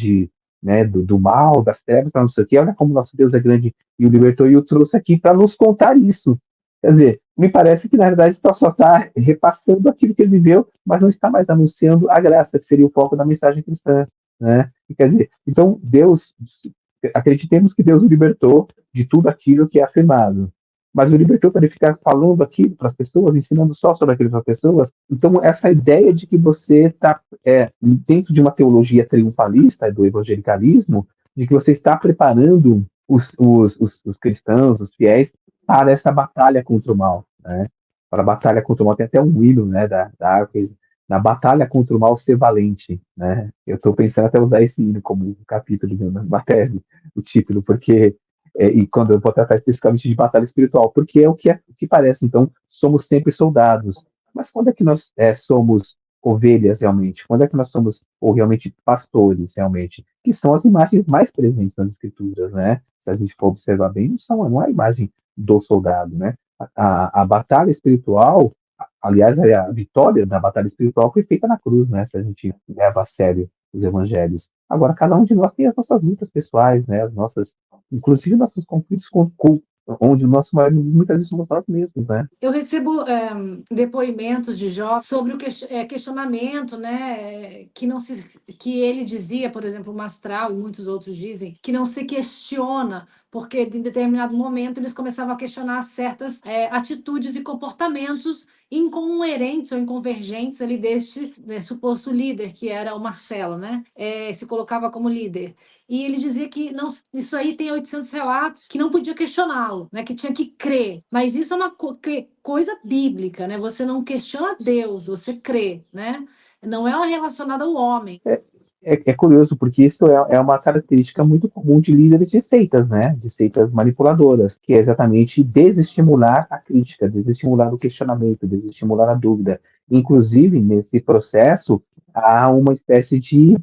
né, do mal, das trevas, não sei o quê, olha como nosso Deus é grande e o libertou e o trouxe aqui para nos contar isso. Quer dizer, me parece que, na verdade, só está repassando aquilo que ele viveu, mas não está mais anunciando a graça, que seria o foco da mensagem cristã, né? E, quer dizer, então, acreditemos que Deus o libertou de tudo aquilo que é afirmado, mas o libertou para ele ficar falando aquilo para as pessoas, ensinando só sobre aquilo para as pessoas. Então, essa ideia de que você está dentro de uma teologia triunfalista do evangelicalismo, de que você está preparando os cristãos, os fiéis, para essa batalha contra o mal, né? Para a batalha contra o mal, tem até um hino, né, da Arques, na batalha contra o mal ser valente, né? Eu estou pensando até usar esse hino como um capítulo, digamos, uma tese, o título, porque e quando eu vou tratar especificamente de batalha espiritual, porque é o que parece. Então, somos sempre soldados. Mas quando é que nós somos ovelhas realmente? Quando é que nós somos, ou realmente, pastores realmente? Que são as imagens mais presentes nas escrituras, né? Se a gente for observar bem, não é a imagem do soldado, né? A batalha espiritual, aliás, a vitória da batalha espiritual foi feita na cruz, né? Se a gente leva a sério os evangelhos. Agora, cada um de nós tem as nossas lutas pessoais, né? Inclusive nossos conflitos onde o nosso maior inimigo muitas vezes somos nós mesmos, né? Eu recebo depoimentos de Jó sobre o questionamento, né, que ele dizia, por exemplo, o Mastral e muitos outros dizem, que não se questiona porque em determinado momento eles começavam a questionar certas atitudes e comportamentos incoerentes ou inconvergentes ali deste suposto líder, que era o Marcelo, né? Se colocava como líder. E ele dizia que não, isso aí tem 800 relatos, que não podia questioná-lo, né? Que tinha que crer. Mas isso é uma coisa bíblica, né? Você não questiona Deus, você crê, né? Não é relacionado ao homem. É curioso, porque isso é uma característica muito comum de líderes de seitas, né? De seitas manipuladoras, que é exatamente desestimular a crítica, desestimular o questionamento, desestimular a dúvida. Inclusive, nesse processo, há uma espécie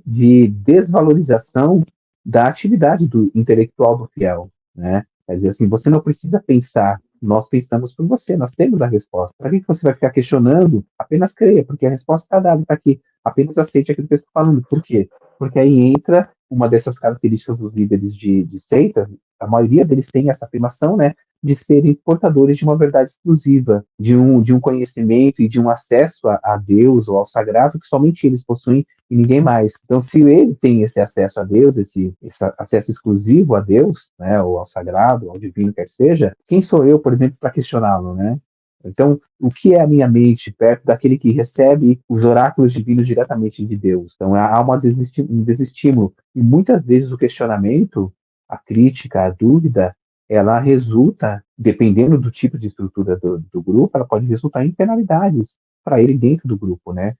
de desvalorização da atividade do intelectual do fiel, né? Quer dizer assim, você não precisa pensar, nós pensamos por você, nós temos a resposta. Para que você vai ficar questionando? Apenas creia, porque a resposta está dada, está aqui. Apenas aceite aquilo que eu estou falando. Por quê? Porque aí entra uma dessas características dos líderes de seitas, a maioria deles tem essa afirmação, né, de serem portadores de uma verdade exclusiva, de um conhecimento e de um acesso a Deus ou ao sagrado que somente eles possuem e ninguém mais. Então, se ele tem esse acesso a Deus, esse acesso exclusivo a Deus, né, ou ao sagrado, ao divino, quer seja, quem sou eu, por exemplo, para questioná-lo, né? Então, o que é a minha mente perto daquele que recebe os oráculos divinos diretamente de Deus? Então, há um desestímulo. E muitas vezes o questionamento, a crítica, a dúvida, ela resulta, dependendo do tipo de estrutura do grupo, ela pode resultar em penalidades para ele dentro do grupo, né?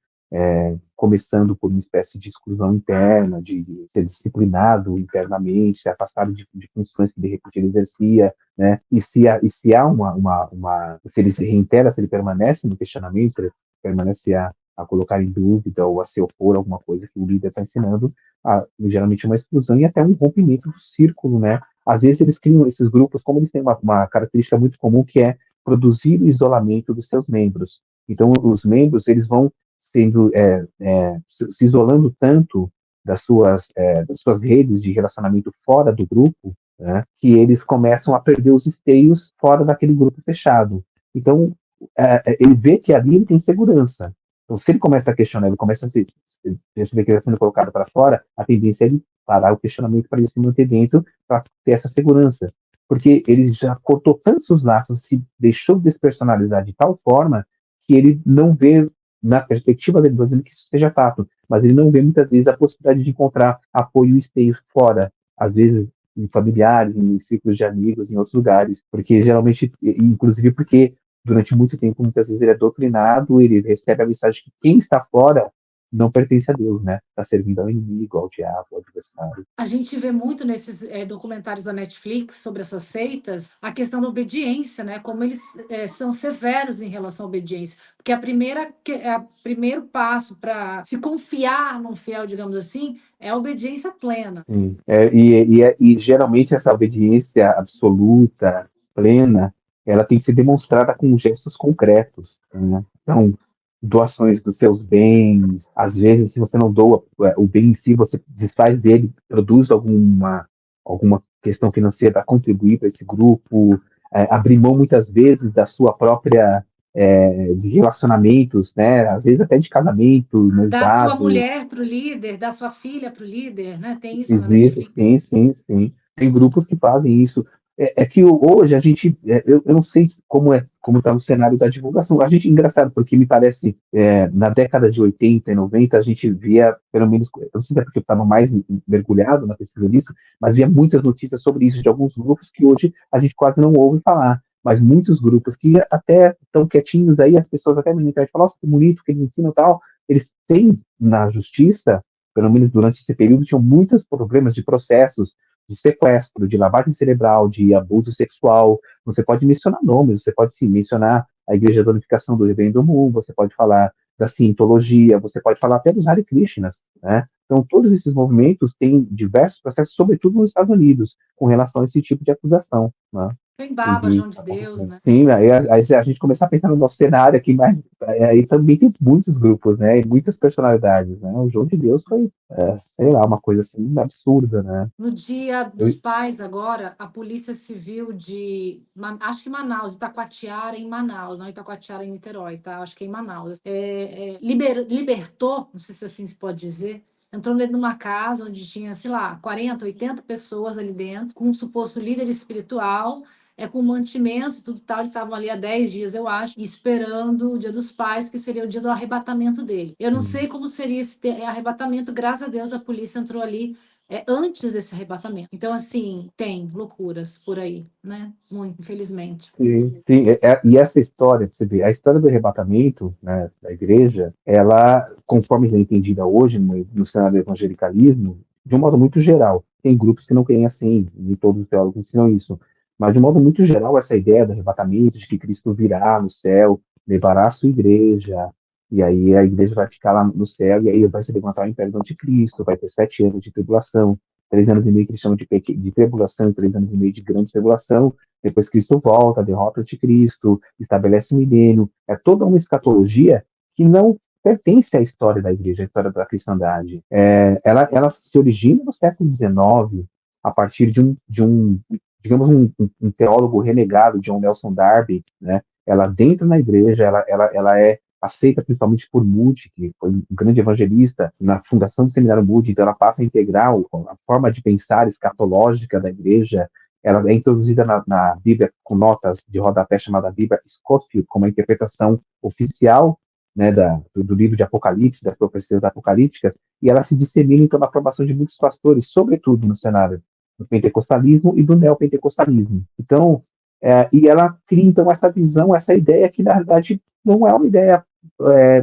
Começando por uma espécie de exclusão interna, de ser disciplinado internamente, ser afastado de funções que de repente ele exercia, né? E se há se ele se reitera, se ele permanece no questionamento, se ele permanece a colocar em dúvida ou a se opor a alguma coisa que o líder está ensinando, geralmente é uma exclusão e até um rompimento do círculo, né? Às vezes eles criam esses grupos, como eles têm uma característica muito comum que é produzir o isolamento dos seus membros. Então, os membros, eles vão sendo, se isolando tanto das suas redes de relacionamento fora do grupo, né, que eles começam a perder os esteios fora daquele grupo fechado. Então, ele vê que ali ele tem segurança. Então, se ele começa a questionar, ele começa a perceber que ele está sendo colocado para fora, a tendência é ele parar o questionamento para ele se manter dentro, para ter essa segurança. Porque ele já cortou tantos os laços, se deixou de despersonalizar de tal forma que ele não vê, na perspectiva dele, fazendo que isso seja fato, mas ele não vê muitas vezes a possibilidade de encontrar apoio e esteio fora. Às vezes em familiares, em círculos de amigos, em outros lugares, porque geralmente, inclusive porque durante muito tempo, muitas vezes ele é doutrinado, ele recebe a mensagem que quem está fora não pertence a Deus, né? Está servindo ao inimigo, ao diabo, ao adversário. A gente vê muito nesses documentários da Netflix sobre essas seitas a questão da obediência, né? Como eles são severos em relação à obediência. Porque o primeiro passo para se confiar num fiel, digamos assim, é a obediência plena. Sim. E geralmente essa obediência absoluta, plena, ela tem que ser demonstrada com gestos concretos, né? Então, doações dos seus bens, às vezes, se você não doa o bem em si, você desfaz dele, produz alguma questão financeira para contribuir para esse grupo, abrir mão muitas vezes da sua própria de relacionamentos, né? Às vezes até de casamento, Da sua noivado. mulher para o líder, da sua filha para o líder, né? Tem isso na Existe, Netflix. sim, sim, sim. Tem grupos que fazem isso. É que hoje a gente, eu não sei como está no cenário da divulgação. A gente, engraçado, porque me parece, na década de 80 e 90, a gente via, pelo menos, eu não sei se é porque eu estava mais mergulhado na pesquisa disso, mas via muitas notícias sobre isso, de alguns grupos que hoje a gente quase não ouve falar. Mas muitos grupos que até estão quietinhos aí, as pessoas até na internet falam, nossa, que bonito que eles ensinam e tal, eles têm na justiça, pelo menos durante esse período, tinham muitos problemas de processos de sequestro, de lavagem cerebral, de abuso sexual. Você pode mencionar nomes, você pode sim mencionar a Igreja da Unificação do Reverendo Mu, você pode falar da cientologia, você pode falar até dos Hare Krishnas, né? Então, todos esses movimentos têm diversos processos, sobretudo nos Estados Unidos, com relação a esse tipo de acusação, né? Tem E Baba, de João de Deus, né? sim, aí se a gente começar a pensar no nosso cenário aqui, mas aí também tem muitos grupos, né? E muitas personalidades, né? O João de Deus foi, sei lá, uma coisa assim absurda, né? No Dia dos Eu, Pais, agora, a Polícia Civil acho que Manaus, Itacoatiara em Manaus, não Itacoatiara em Niterói, tá? Acho que é em Manaus. Libertou, não sei se assim se pode dizer, entrou dentro de uma casa onde tinha, sei lá, 40, 80 pessoas ali dentro, com um suposto líder espiritual, com mantimentos, tudo tal. Eles estavam ali há 10 dias, eu acho, esperando o Dia dos Pais, que seria o dia do arrebatamento dele. Eu não sei como seria esse arrebatamento, graças a Deus a polícia entrou ali antes desse arrebatamento. Então, assim, tem loucuras por aí, né? Muito, infelizmente. Sim, sim, e essa história, pra você ver, a história do arrebatamento, né, da igreja, ela, conforme é entendida hoje no cenário do evangelicalismo, de um modo muito geral, tem grupos que não creem assim, e todos os teólogos ensinam isso, mas de um modo muito geral, essa ideia do arrebatamento, de que Cristo virá no céu, levará a sua igreja, e aí a igreja vai ficar lá no céu, e aí vai se levantar o império do anticristo, vai ter 7 anos de tribulação, 3 anos e meio que eles chamam de tribulação, e 3 anos e meio de grande tribulação. Depois Cristo volta, derrota o anticristo, estabelece o milênio. É toda uma escatologia que não pertence à história da igreja, à história da cristandade. Ela se origina no século XIX, a partir digamos, um teólogo renegado, John Nelson Darby, né? Ela dentro na igreja, ela é aceita principalmente por Moody, que foi um grande evangelista na fundação do seminário Moody, então ela passa a integrar a forma de pensar escatológica da igreja. Ela é introduzida na Bíblia com notas de rodapé chamada Bíblia Scofield, como a interpretação oficial, né, do livro de Apocalipse, das profecias apocalípticas, e ela se dissemina então na formação de muitos pastores, sobretudo no cenário do pentecostalismo e do neopentecostalismo. Então, e ela cria então essa visão, essa ideia que na verdade não é uma ideia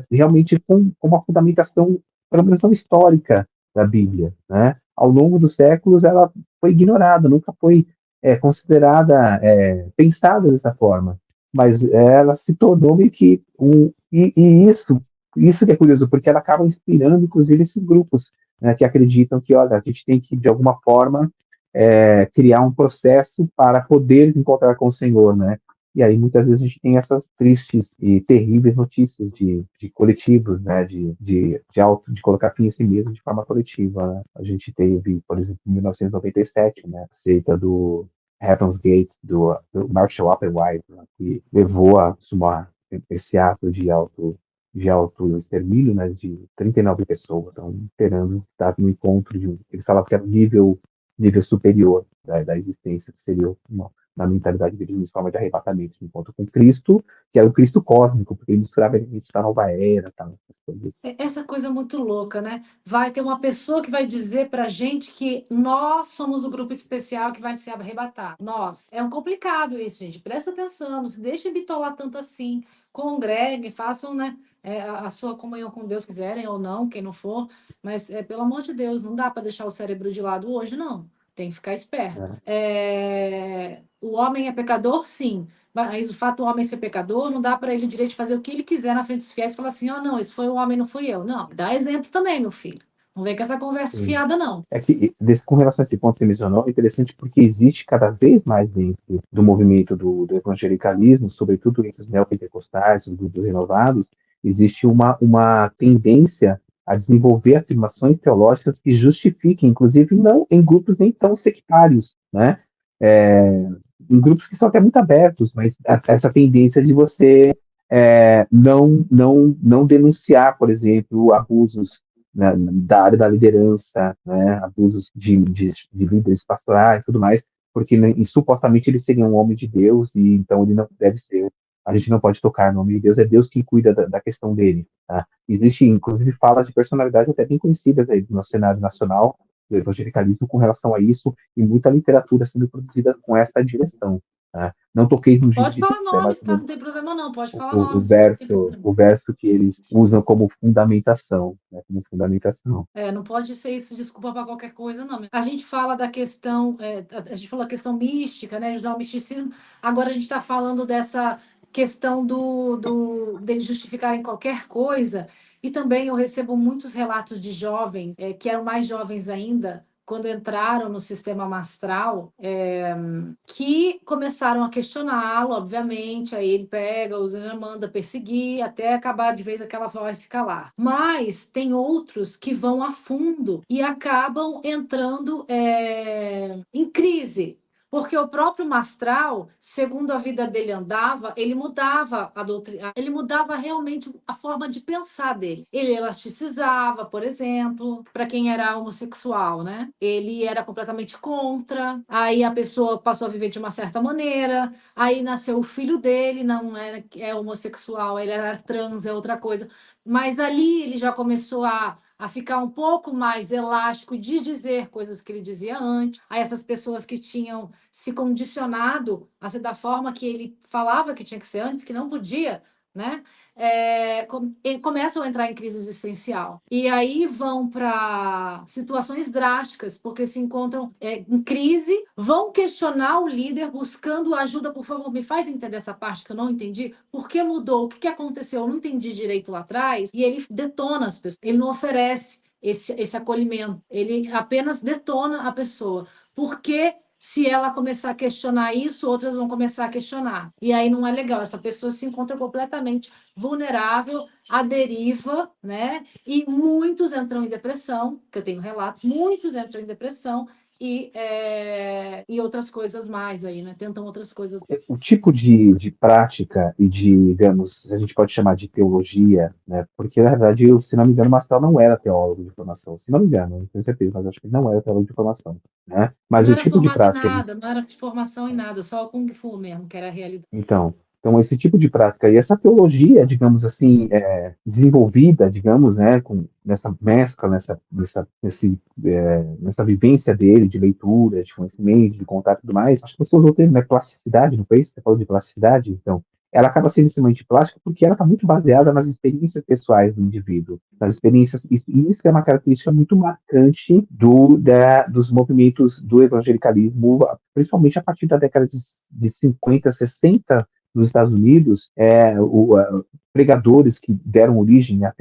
realmente com uma fundamentação, pelo menos não histórica, da Bíblia, né? Ao longo dos séculos, ela foi ignorada, nunca foi considerada, pensada dessa forma. Mas ela se tornou meio que isso que é curioso, porque ela acaba inspirando, inclusive, esses grupos, né, que acreditam que, olha, a gente tem que, de alguma forma, criar um processo para poder encontrar com o Senhor, né? E aí, muitas vezes, a gente tem essas tristes e terríveis notícias de coletivos, né? De colocar fim em si mesmo de forma coletiva, né? A gente teve, por exemplo, em 1997, né? A seita do Heaven's Gate, do Marshall Applewhite, né? Que levou a sumar esse ato de auto-extermínio, né? De 39 pessoas. Então, esperando estar no encontro eles falavam que era nível superior da existência, que seria na mentalidade deles, de forma de arrebatamento, de encontro com Cristo, que era o Cristo cósmico, porque ele misturava elementos da nova era, tal, essas coisas. Essa coisa muito louca, né? Vai ter uma pessoa que vai dizer pra gente que nós somos o grupo especial que vai ser arrebatado. Nós. É um complicado isso, gente. Presta atenção, não se deixem bitolar tanto assim. Congreguem, façam, né, a sua comunhão com Deus, quiserem ou não, quem não for. Mas, pelo amor de Deus, não dá para deixar o cérebro de lado hoje, não. Tem que ficar esperto. O homem é pecador, sim. Mas o fato do homem ser pecador não dá para ele o direito de fazer o que ele quiser na frente dos fiéis e falar assim: ó, não, esse foi o homem, não fui eu. Não, dá exemplo também, meu filho. Não vem com essa conversa Sim. fiada, não. É que, com relação a esse ponto que você mencionou, é interessante porque existe cada vez mais dentro do movimento do evangelicalismo, sobretudo entre os neopentecostais, os grupos renovados, existe uma tendência a desenvolver afirmações teológicas que justifiquem, inclusive não em grupos nem tão sectários, né? É, em grupos que são até muito abertos, mas essa tendência de você não denunciar, por exemplo, abusos, né, da área da liderança, né, abusos de líderes pastorais e tudo mais, porque, né, e supostamente ele seria um homem de Deus e então ele não deve ser. A gente não pode tocar no nome de Deus, é Deus quem cuida da questão dele. Tá? Existe, inclusive, falas de personalidades até bem conhecidas aí no cenário nacional do evangelicalismo com relação a isso, e muita literatura sendo produzida com essa direção. Tá? Não toquei no Pode juízo, falar é mais nomes, ou tá? menos Não tem problema, não. Pode falar o nomes, não tem verso, problema. o verso que eles usam como fundamentação, né, como fundamentação. Não pode ser isso desculpa para qualquer coisa, não. A gente fala da questão, a gente falou a questão mística, né, de usar o misticismo. Agora a gente está falando dessa questão deles justificarem qualquer coisa. E também eu recebo muitos relatos de jovens, que eram mais jovens ainda, quando entraram no sistema mastral, que começaram a questioná-lo, obviamente, aí ele pega, manda perseguir, até acabar de vez aquela voz se calar. Mas tem outros que vão a fundo e acabam entrando em crise. Porque o próprio Mastral, segundo a vida dele andava, ele mudava a doutrina, ele mudava realmente a forma de pensar dele. Ele elasticizava, por exemplo, para quem era homossexual, né? Ele era completamente contra. Aí a pessoa passou a viver de uma certa maneira. Aí nasceu o filho dele, não é homossexual, ele era trans, é outra coisa. Mas ali ele já começou a ficar um pouco mais elástico e dizer coisas que ele dizia antes. Aí essas pessoas que tinham se condicionado a ser da forma que ele falava que tinha que ser antes, que não podia, né? Começam a entrar em crise existencial. E aí vão para situações drásticas, porque se encontram em crise, vão questionar o líder buscando ajuda. Por favor, me faz entender essa parte que eu não entendi. Por que mudou? O que aconteceu? Eu não entendi direito lá atrás. E ele detona as pessoas. Ele não oferece esse acolhimento. Ele apenas detona a pessoa. Porque se ela começar a questionar isso, outras vão começar a questionar. E aí não é legal. Essa pessoa se encontra completamente vulnerável, à deriva, né? E muitos entram em depressão, que eu tenho relatos, muitos entram em depressão e outras coisas mais aí, né? Tentam outras coisas. O tipo de prática e de, digamos, a gente pode chamar de teologia, né? Porque, na verdade, eu, se não me engano, o Mastral não era teólogo de formação. Se não me engano, não tenho certeza, mas acho que ele não era teólogo de formação, né? Mas Não o era tipo de formado em prática nada, não era de formação em nada, só o Kung Fu mesmo, que era a realidade. então, esse tipo de prática e essa teologia, digamos assim, desenvolvida, digamos, né, nessa mescla, nessa vivência dele de leitura, de conhecimento, de contato e tudo mais, acho que você usou o termo, né, plasticidade, não foi isso? Você falou de plasticidade? Então, ela acaba sendo extremamente plástica porque ela está muito baseada nas experiências pessoais do indivíduo, nas experiências, e isso é uma característica muito marcante dos movimentos do evangelicalismo, principalmente a partir da década de 50, 60, nos Estados Unidos, pregadores que deram origem à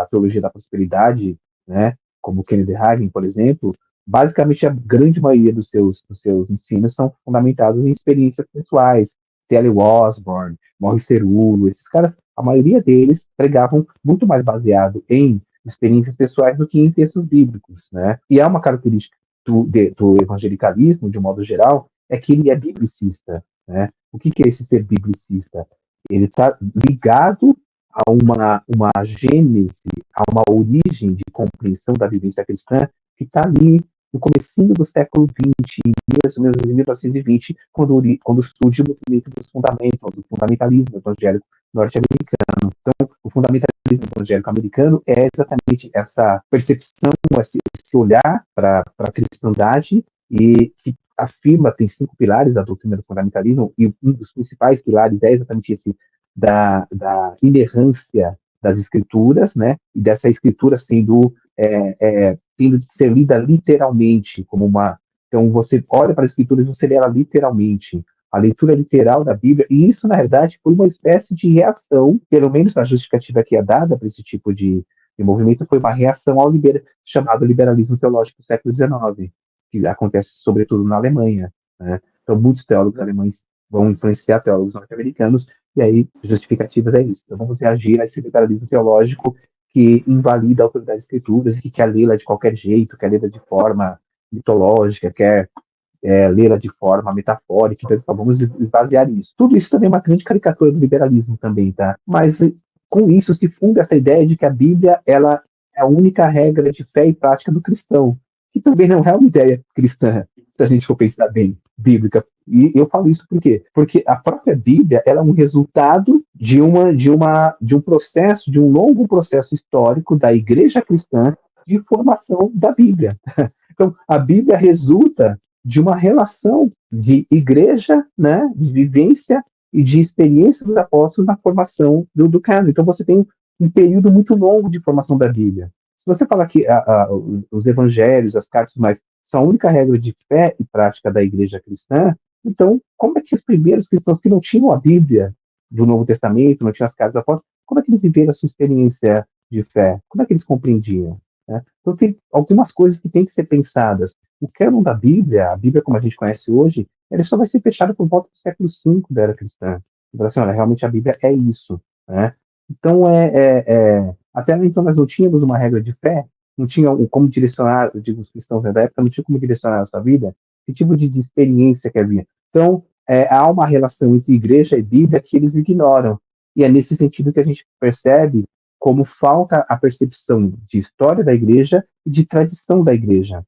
teologia da prosperidade, né, como Kennedy Hagin, por exemplo, basicamente a grande maioria dos seus ensinos são fundamentados em experiências pessoais. T.L. Osborne, Morris Cerullo, esses caras, a maioria deles pregavam muito mais baseado em experiências pessoais do que em textos bíblicos, né? E é uma característica do evangelicalismo, de um modo geral, é que ele é biblicista, né? O que é esse ser biblicista? Ele está ligado a uma gênese, a uma origem de compreensão da vivência cristã que está ali no comecinho do século XX, mais ou menos em 1920, quando surge o movimento dos fundamentos, do fundamentalismo evangélico norte-americano. Então, o fundamentalismo evangélico americano é exatamente essa percepção, esse olhar para a cristandade e que afirma, tem 5 pilares da doutrina do fundamentalismo, e um dos principais pilares é exatamente esse da inerrância das escrituras, né, e dessa escritura tendo de ser lida literalmente, como uma... Então, você olha para a escritura e você lê ela literalmente, a leitura literal da Bíblia, e isso, na verdade, foi uma espécie de reação, pelo menos na justificativa que é dada para esse tipo de movimento, foi uma reação ao chamado liberalismo teológico do século XIX, que acontece sobretudo na Alemanha, né? Então, muitos teólogos alemães vão influenciar teólogos norte-americanos, e aí, justificativas é isso. Então, vamos reagir a esse liberalismo teológico que invalida a autoridade das escrituras, que quer lê-la de qualquer jeito, quer lê-la de forma mitológica, quer lê-la de forma metafórica, então vamos esvaziar isso. Tudo isso também é uma grande caricatura do liberalismo também, tá? Mas com isso se funda essa ideia de que a Bíblia ela é a única regra de fé e prática do cristão, que também não é uma ideia cristã, se a gente for pensar bem, bíblica. E eu falo isso por quê? Porque a própria Bíblia ela é um resultado de um processo, de um longo processo histórico da igreja cristã de formação da Bíblia. Então, a Bíblia resulta de uma relação de igreja, né, de vivência e de experiência dos apóstolos na formação do canon. Então, você tem um período muito longo de formação da Bíblia. Se você falar que os evangelhos, as cartas, mas são a única regra de fé e prática da igreja cristã, então, como é que os primeiros cristãos que não tinham a Bíblia do Novo Testamento, não tinham as cartas dos apóstolos, como é que eles viveram a sua experiência de fé? Como é que eles compreendiam? Né? Então, tem algumas coisas que têm que ser pensadas. O cânon da Bíblia, a Bíblia como a gente conhece hoje, ele só vai ser fechado por volta do século V da era cristã. Então, assim, olha, realmente a Bíblia é isso. Né? Então, até então nós não tínhamos uma regra de fé, não tinha como direcionar, eu digo, os cristãos da época, não tinha como direcionar a sua vida, que tipo de experiência que havia. Então, há uma relação entre igreja e Bíblia que eles ignoram. E é nesse sentido que a gente percebe como falta a percepção de história da igreja e de tradição da igreja.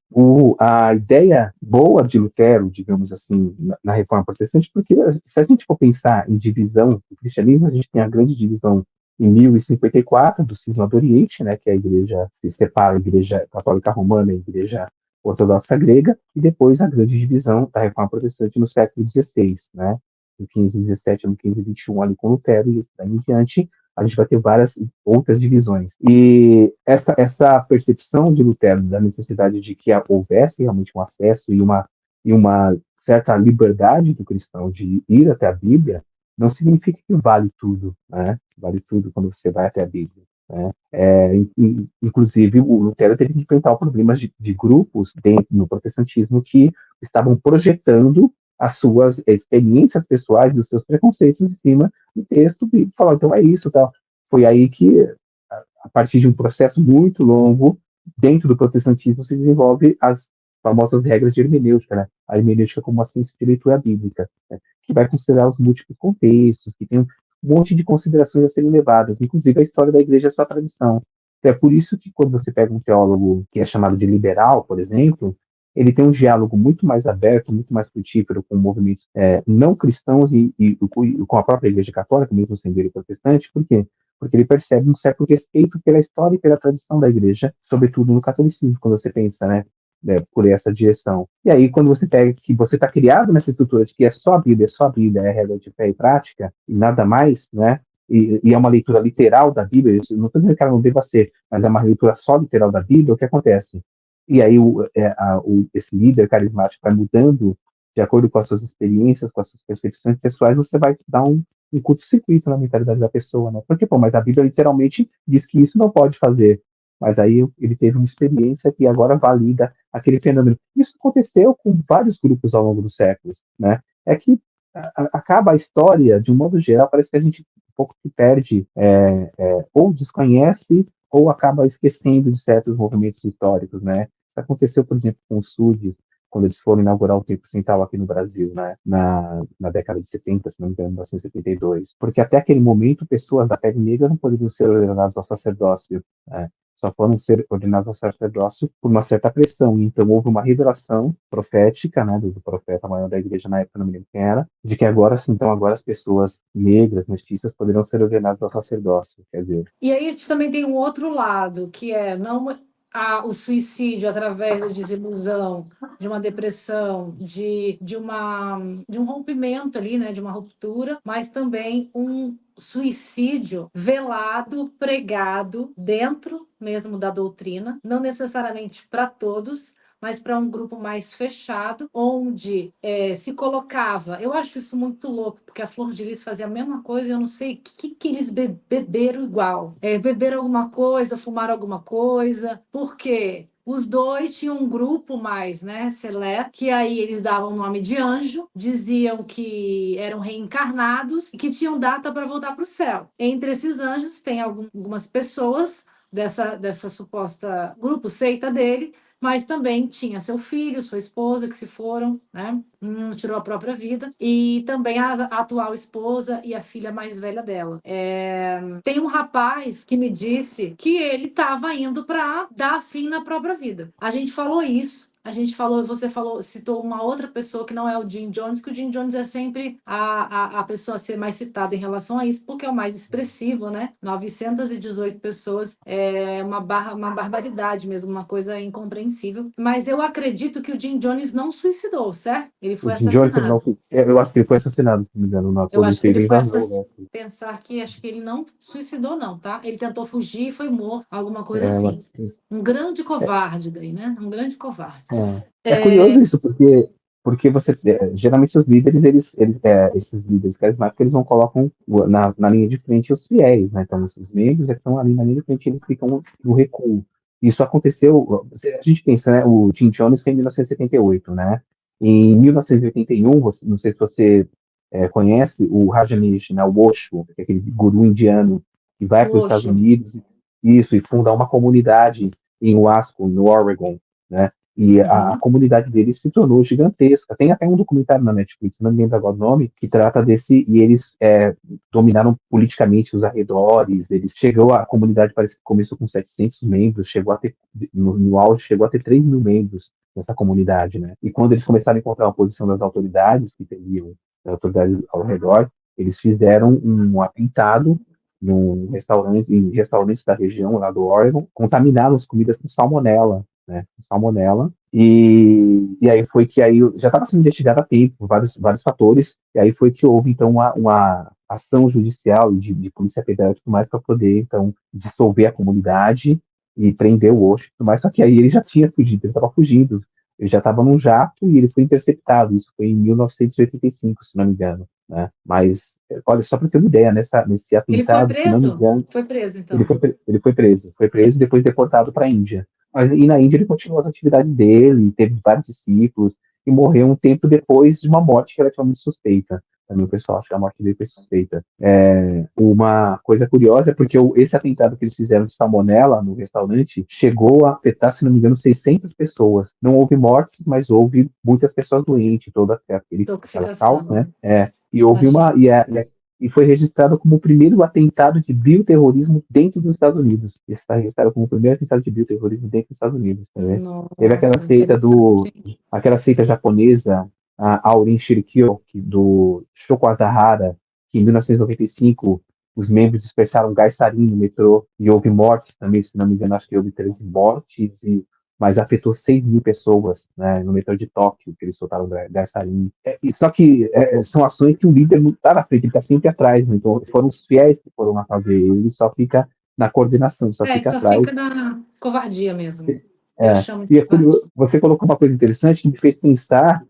A ideia boa de Lutero, digamos assim, na Reforma Protestante, porque se a gente for pensar em divisão do cristianismo, a gente tem a grande divisão em 1054 do Cisma do Oriente, né, que a igreja se separa, a igreja católica romana e a igreja ortodoxa grega, e depois a grande divisão da Reforma Protestante no século XVI, né, no 1517, no 1521, ali com Lutero, e daí em diante a gente vai ter várias outras divisões. E essa percepção de Lutero da necessidade de que houvesse realmente um acesso e uma certa liberdade do cristão de ir até a Bíblia, não significa que vale tudo, né? Vale tudo quando você vai até a Bíblia. Né? Inclusive, o Lutero teve que enfrentar problemas de grupos dentro no protestantismo que estavam projetando as suas experiências pessoais, dos seus preconceitos em cima do texto e falar, então é isso, tal. Foi aí que, a partir de um processo muito longo, dentro do protestantismo se desenvolve as famosas regras de hermenêutica, né? A hermenêutica como uma ciência de leitura bíblica, né? Que vai considerar os múltiplos contextos, que tem um monte de considerações a serem levadas, inclusive a história da igreja e a sua tradição. Então, é por isso que quando você pega um teólogo que é chamado de liberal, por exemplo, ele tem um diálogo muito mais aberto, muito mais frutífero com movimentos não cristãos e com a própria Igreja Católica, mesmo sendo ele protestante. Por quê? Porque ele percebe um certo respeito pela história e pela tradição da Igreja, sobretudo no catolicismo, quando você pensa, por essa direção. E aí, quando você pega que você está criado nessa estrutura de que é só a Bíblia, é regra de fé e prática, e nada mais, né? E é uma leitura literal da Bíblia, não estou dizendo que ela não deva ser, mas é uma leitura só literal da Bíblia, o que acontece? E aí esse líder carismático vai mudando de acordo com as suas experiências, com as suas percepções pessoais, você vai dar um curto-circuito na mentalidade da pessoa, né? Porque, pô, mas a Bíblia literalmente diz que isso não pode fazer. Mas aí ele teve uma experiência que agora valida aquele fenômeno. Isso aconteceu com vários grupos ao longo dos séculos, né? É que acaba a história, de um modo geral, parece que a gente um pouco se perde, ou desconhece, ou acaba esquecendo de certos movimentos históricos, né? Isso aconteceu, por exemplo, com os SUDES, quando eles foram inaugurar o Tempo Central aqui no Brasil, né? Na década de 70, se não me engano, 1972. Porque até aquele momento, pessoas da pele negra não poderiam ser ordenadas ao sacerdócio, né? Só foram ser ordenados ao sacerdócio por uma certa pressão. Então, houve uma revelação profética, né, do profeta maior da igreja na época, não me lembro quem era, de que agora sim, então agora as pessoas negras, mestiças, poderão ser ordenadas ao sacerdócio. Quer dizer, E aí a gente também tem um outro lado, que é não o suicídio através da desilusão, de uma depressão, de um rompimento ali, né, de uma ruptura, mas também um suicídio velado, pregado dentro mesmo da doutrina, não necessariamente para todos, mas para um grupo mais fechado, onde se colocava. Eu acho isso muito louco, porque a Flor de Lis fazia a mesma coisa e eu não sei o que eles beberam igual. Beberam alguma coisa, fumaram alguma coisa, porque os dois tinham um grupo mais, né, seleto, que aí eles davam o nome de anjo, diziam que eram reencarnados e que tinham data para voltar para o céu. Entre esses anjos tem algumas pessoas dessa suposta grupo seita dele, mas também tinha seu filho, sua esposa, que se foram, né? Um tirou a própria vida, e também a atual esposa e a filha mais velha dela. Tem um rapaz que me disse que ele estava indo para dar fim na própria vida. A gente falou isso. Você citou uma outra pessoa que não é o Jim Jones, que o Jim Jones é sempre a pessoa a ser mais citada em relação a isso, porque é o mais expressivo, né? 918 pessoas, é uma barbaridade mesmo, uma coisa incompreensível. Mas eu acredito que o Jim Jones não suicidou, certo? Ele o foi Jim Jones, ele não, assassinado. eu acho que ele foi assassinado, se não me engano, Eu quando o acho que ele Império foi invasou, né? pensar que acho que ele não suicidou, não, tá? Ele tentou fugir e foi morto, alguma coisa É, assim. Um grande covarde daí, né? Um grande covarde. é curioso isso, porque você, geralmente os líderes, esses líderes carismáticos, eles não colocam na linha de frente os fiéis, né? Então, os membros estão ali na linha de frente, eles ficam no recuo. Isso aconteceu, a gente pensa, né? O Jim Jones foi em 1978, né? Em 1981, não sei se você conhece o Rajneesh, né? O Osho, que é aquele guru indiano que vai para os Estados Poxa, Unidos, isso, e funda uma comunidade em Wasco, no Oregon, né? E a Uhum. comunidade deles se tornou gigantesca. Tem até um documentário na Netflix, não me lembro agora o nome, que trata desse, e eles dominaram politicamente os arredores, a comunidade parece que começou com 700 membros, chegou a ter, no auge, chegou a ter 3 mil membros nessa comunidade, né? E quando eles começaram a encontrar a oposição das autoridades, que teriam autoridades ao redor, eles fizeram um atentado em restaurantes da região lá do Oregon, contaminaram as comidas com salmonela, né? Com salmonela. E aí foi que aí já estava sendo investigado há tempo, por vários fatores, e aí foi que houve então uma ação judicial de polícia federal e tudo mais para poder então dissolver a comunidade e prender o Osho e tudo mais. Só que aí ele já tinha fugido, ele estava fugindo, ele já estava num jato e ele foi interceptado. Isso foi em 1985, se não me engano, né? Mas olha, só para ter uma ideia, nesse Ele foi atentado, se não me preso? engano, Foi preso, ele então. foi, ele foi preso e depois deportado para a Índia. Mas, e na Índia ele continuou as atividades dele, teve vários discípulos, e morreu um tempo depois de uma morte relativamente suspeita. Também o pessoal acha que a morte dele foi suspeita. Uma coisa curiosa é porque esse atentado que eles fizeram de salmonela no restaurante chegou a afetar, se não me engano, 600 pessoas. Não houve mortes, mas houve muitas pessoas doentes, aquela caos, Intoxicação, né? né? E houve Imagina. e foi registrado como o primeiro atentado de bioterrorismo dentro dos Estados Unidos. Isso está registrado como o primeiro atentado de bioterrorismo dentro dos Estados Unidos, tá vendo? Teve Nossa, interessante, hein? aquela seita japonesa, a Aurin Shirikyo, do Shoko Asahara, que em 1995 os membros dispersaram gás sarin no metrô e houve mortes também, se não me engano, acho que houve 13 mortes, mas afetou 6 mil pessoas, né, no metrô de Tóquio, que eles soltaram gás sarin. Só que são ações que o líder não está na frente, ele está sempre atrás, né? Então foram os fiéis que foram lá fazer, ele só fica na coordenação, só É, que fica só atrás. fica na covardia mesmo. Eu É, chamo de e é covardia. curioso, você colocou uma coisa interessante que me fez pensar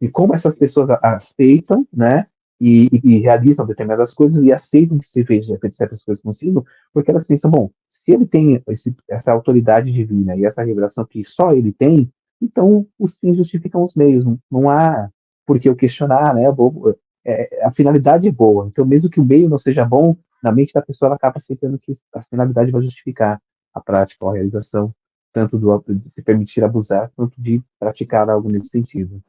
em como essas pessoas aceitam, né, e realizam determinadas coisas e aceitam que se veja certas coisas consigo, porque elas pensam, bom, se ele tem essa autoridade divina e essa revelação que só ele tem, então os fins justificam os meios, não há por que eu questionar, né, a finalidade é boa, então mesmo que o meio não seja bom, na mente da pessoa ela acaba aceitando que a finalidade vai justificar a prática ou a realização, tanto de se permitir abusar, quanto de praticar algo nesse sentido.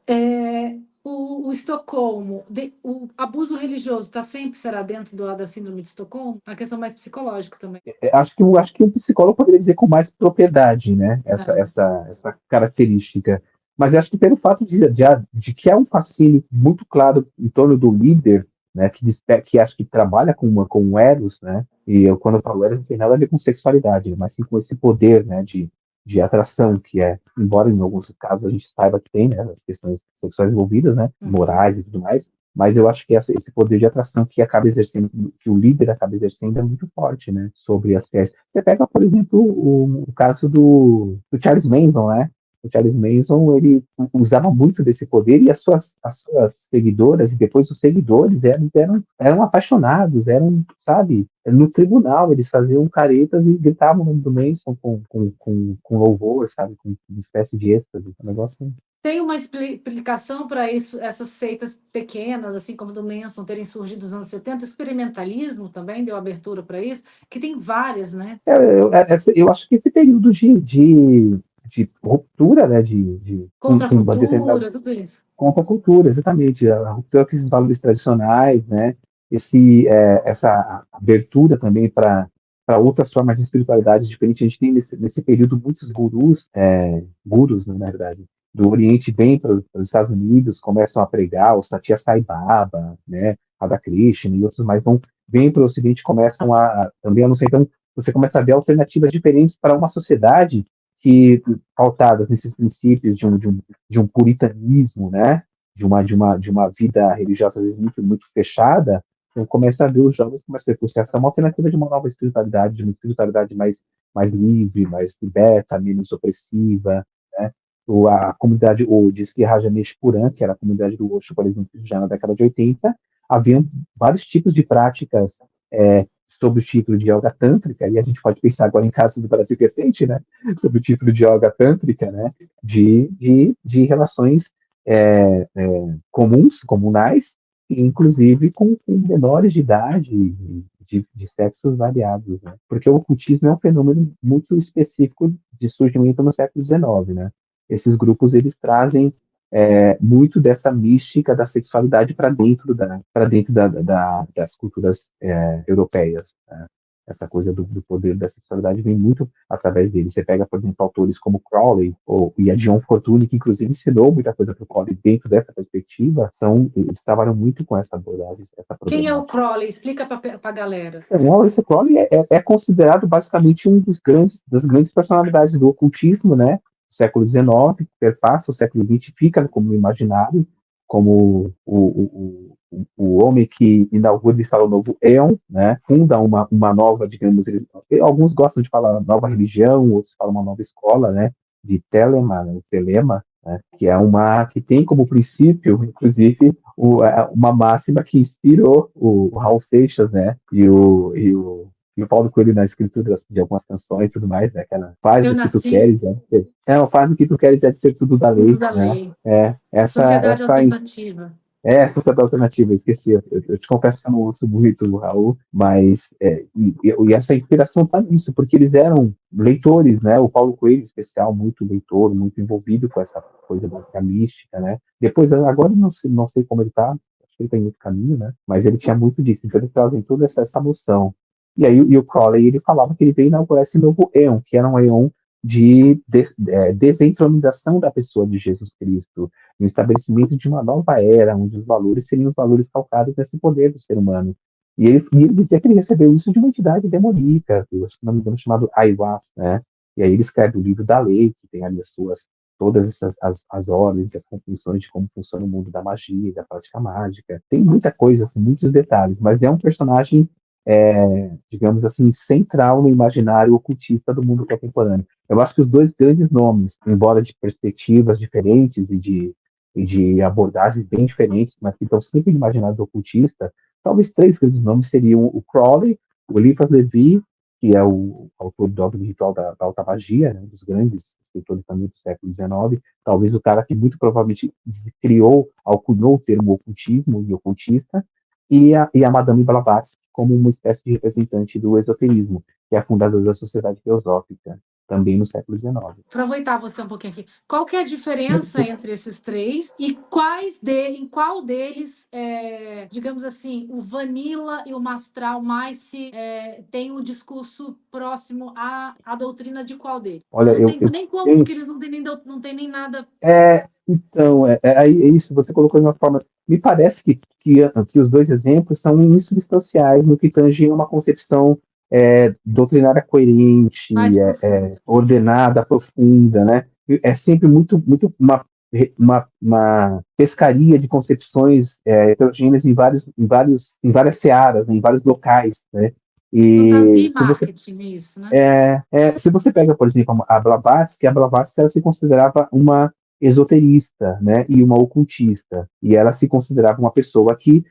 O Estocolmo, o abuso religioso está sempre será dentro da síndrome de Estocolmo? Uma questão mais psicológica também. Acho que um psicólogo poderia dizer com mais propriedade, né, É. essa característica. Mas acho que pelo fato de que há um fascínio muito claro em torno do líder, né, que acho que trabalha com o Eros, né, e quando eu falo Eros não tem nada a ver com sexualidade, mas sim com esse poder, né, de atração, que embora em alguns casos a gente saiba que tem, né, as questões sexuais envolvidas, né, Uhum. morais e tudo mais, mas eu acho que esse poder de atração que acaba exercendo, que o líder acaba exercendo é muito forte, né, sobre as peças. Você pega, por exemplo, o caso do Charles Manson, né? O Charles Manson, ele usava muito desse poder e as suas seguidoras e depois os seguidores eram apaixonados, sabe, no tribunal eles faziam caretas e gritavam o nome do Manson com louvor, sabe, com uma espécie de êxtase, um negócio. Tem uma explicação para isso, essas seitas pequenas, assim como do Manson, terem surgido nos anos 70? Experimentalismo também deu abertura para isso, que tem várias, né? Eu acho que esse período de ruptura, né, Contra a com uma determinada cultura, tudo isso. contracultura, exatamente, a ruptura com esses valores tradicionais, né, essa abertura também para outras formas de espiritualidade diferentes. A gente tem nesse período muitos gurus, né, na verdade, do Oriente vêm para os Estados Unidos, começam a pregar, o Satya Sai Baba, né, Radha Krishna e outros mais vêm para o Ocidente e começam também a anunciar. Então, você começa a ver alternativas diferentes para uma sociedade que pautada nesses princípios de um puritanismo, né? De uma vida religiosa, às vezes, muito, muito fechada, então começa a ver os jovens, começa a ver, puxa, essa é uma alternativa de uma nova espiritualidade, de uma espiritualidade mais livre, mais liberta, menos opressiva, né? A comunidade, diz que Rajanesh Puran, que era a comunidade do Osho, por exemplo, já na década de 80, haviam vários tipos de práticas sob o título de yoga tântrica, e a gente pode pensar agora em casos do Brasil recente, né, sob o título de yoga tântrica, né, de relações comunais, inclusive com menores de idade, de sexos variados, né? Porque o ocultismo é um fenômeno muito específico de surgimento no século XIX, né? Esses grupos, eles trazem muito dessa mística da sexualidade para dentro das culturas europeias, né? Essa coisa do poder da sexualidade vem muito através deles. Você pega, por exemplo, autores como Crowley e a John Fortune, que inclusive ensinou muita coisa para o Crowley dentro dessa perspectiva, eles trabalham muito com essa abordagem, essa Quem é o problemática. Crowley? Explica para a galera. O Maurício Crowley é considerado basicamente um das grandes personalidades do ocultismo, né? Do século XIX, perpassa o século XX, fica como imaginário, como o homem que inaugura, eles falam, o novo Éon, né? Funda uma nova, digamos, alguns gostam de falar nova religião, outros falam uma nova escola, né? De Telema, né? Telema, né? Que tem como princípio, inclusive, uma máxima que inspirou o Raul Seixas, né? E o Paulo Coelho na escritura de algumas canções e tudo mais, né? Aquela faz Eu o que tu nasci, queres, né? Faz o que tu queres é de ser tudo da tudo lei, da né? lei. É, Sociedade alternativa. sociedade alternativa, eu esqueci. Eu te confesso que eu não ouço muito o Raul, mas e essa inspiração está nisso, porque eles eram leitores, né? O Paulo Coelho, em especial, muito leitor, muito envolvido com essa coisa da mística, né? Depois, agora eu não sei como ele está, acho que ele está em outro caminho, né? Mas ele tinha muito disso, então eles trazem toda essa noção. E aí o Crowley, ele falava que ele veio inaugurar esse novo éon, que era um éon de desentronização da pessoa de Jesus Cristo, no estabelecimento de uma nova era, onde os valores seriam os valores calcados nesse poder do ser humano. E ele dizia que ele recebeu isso de uma entidade demoníaca, que eu acho que não me engano chamado Aiwass, né? E aí ele escreve o livro da lei, que tem ali todas as ordens, as compreensões de como funciona o mundo da magia, da prática mágica. Tem muita coisa, assim, muitos detalhes, mas é um personagem, digamos assim, central no imaginário ocultista do mundo contemporâneo. Eu acho que os dois grandes nomes, embora de perspectivas diferentes e de abordagens bem diferentes, mas que estão sempre no imaginário do ocultista, talvez três grandes nomes seriam o Crowley, o Eliphas Levi, que é o autor do Dogma Ritual da Alta Magia, né, um dos grandes escritores também do século XIX, talvez o cara que muito provavelmente alcunhou o termo ocultismo e ocultista, e a Madame Blavatsky como uma espécie de representante do esoterismo, que é a fundadora da Sociedade Teosófica, também no século XIX. Aproveitar você um pouquinho aqui. Qual que é a diferença entre esses três e em qual deles, digamos assim, o Vanilla e o Mastral mais tem um discurso próximo à doutrina de qual deles? Olha, Não tem nem como, eu porque eles não têm nem nada. Então, aí é isso, você colocou de uma forma. Me parece que os dois exemplos são insubstanciais no que tange a uma concepção doutrinária Mais coerente, profunda. ordenada, profunda, né? É sempre muito uma pescaria de concepções heterogêneas em várias searas, né, em vários locais, né? E Fantasia e se você marketing, isso, né? se você pega, por exemplo, a Blavatsky ela se considerava uma esoterista, né, e uma ocultista, e ela se considerava uma pessoa que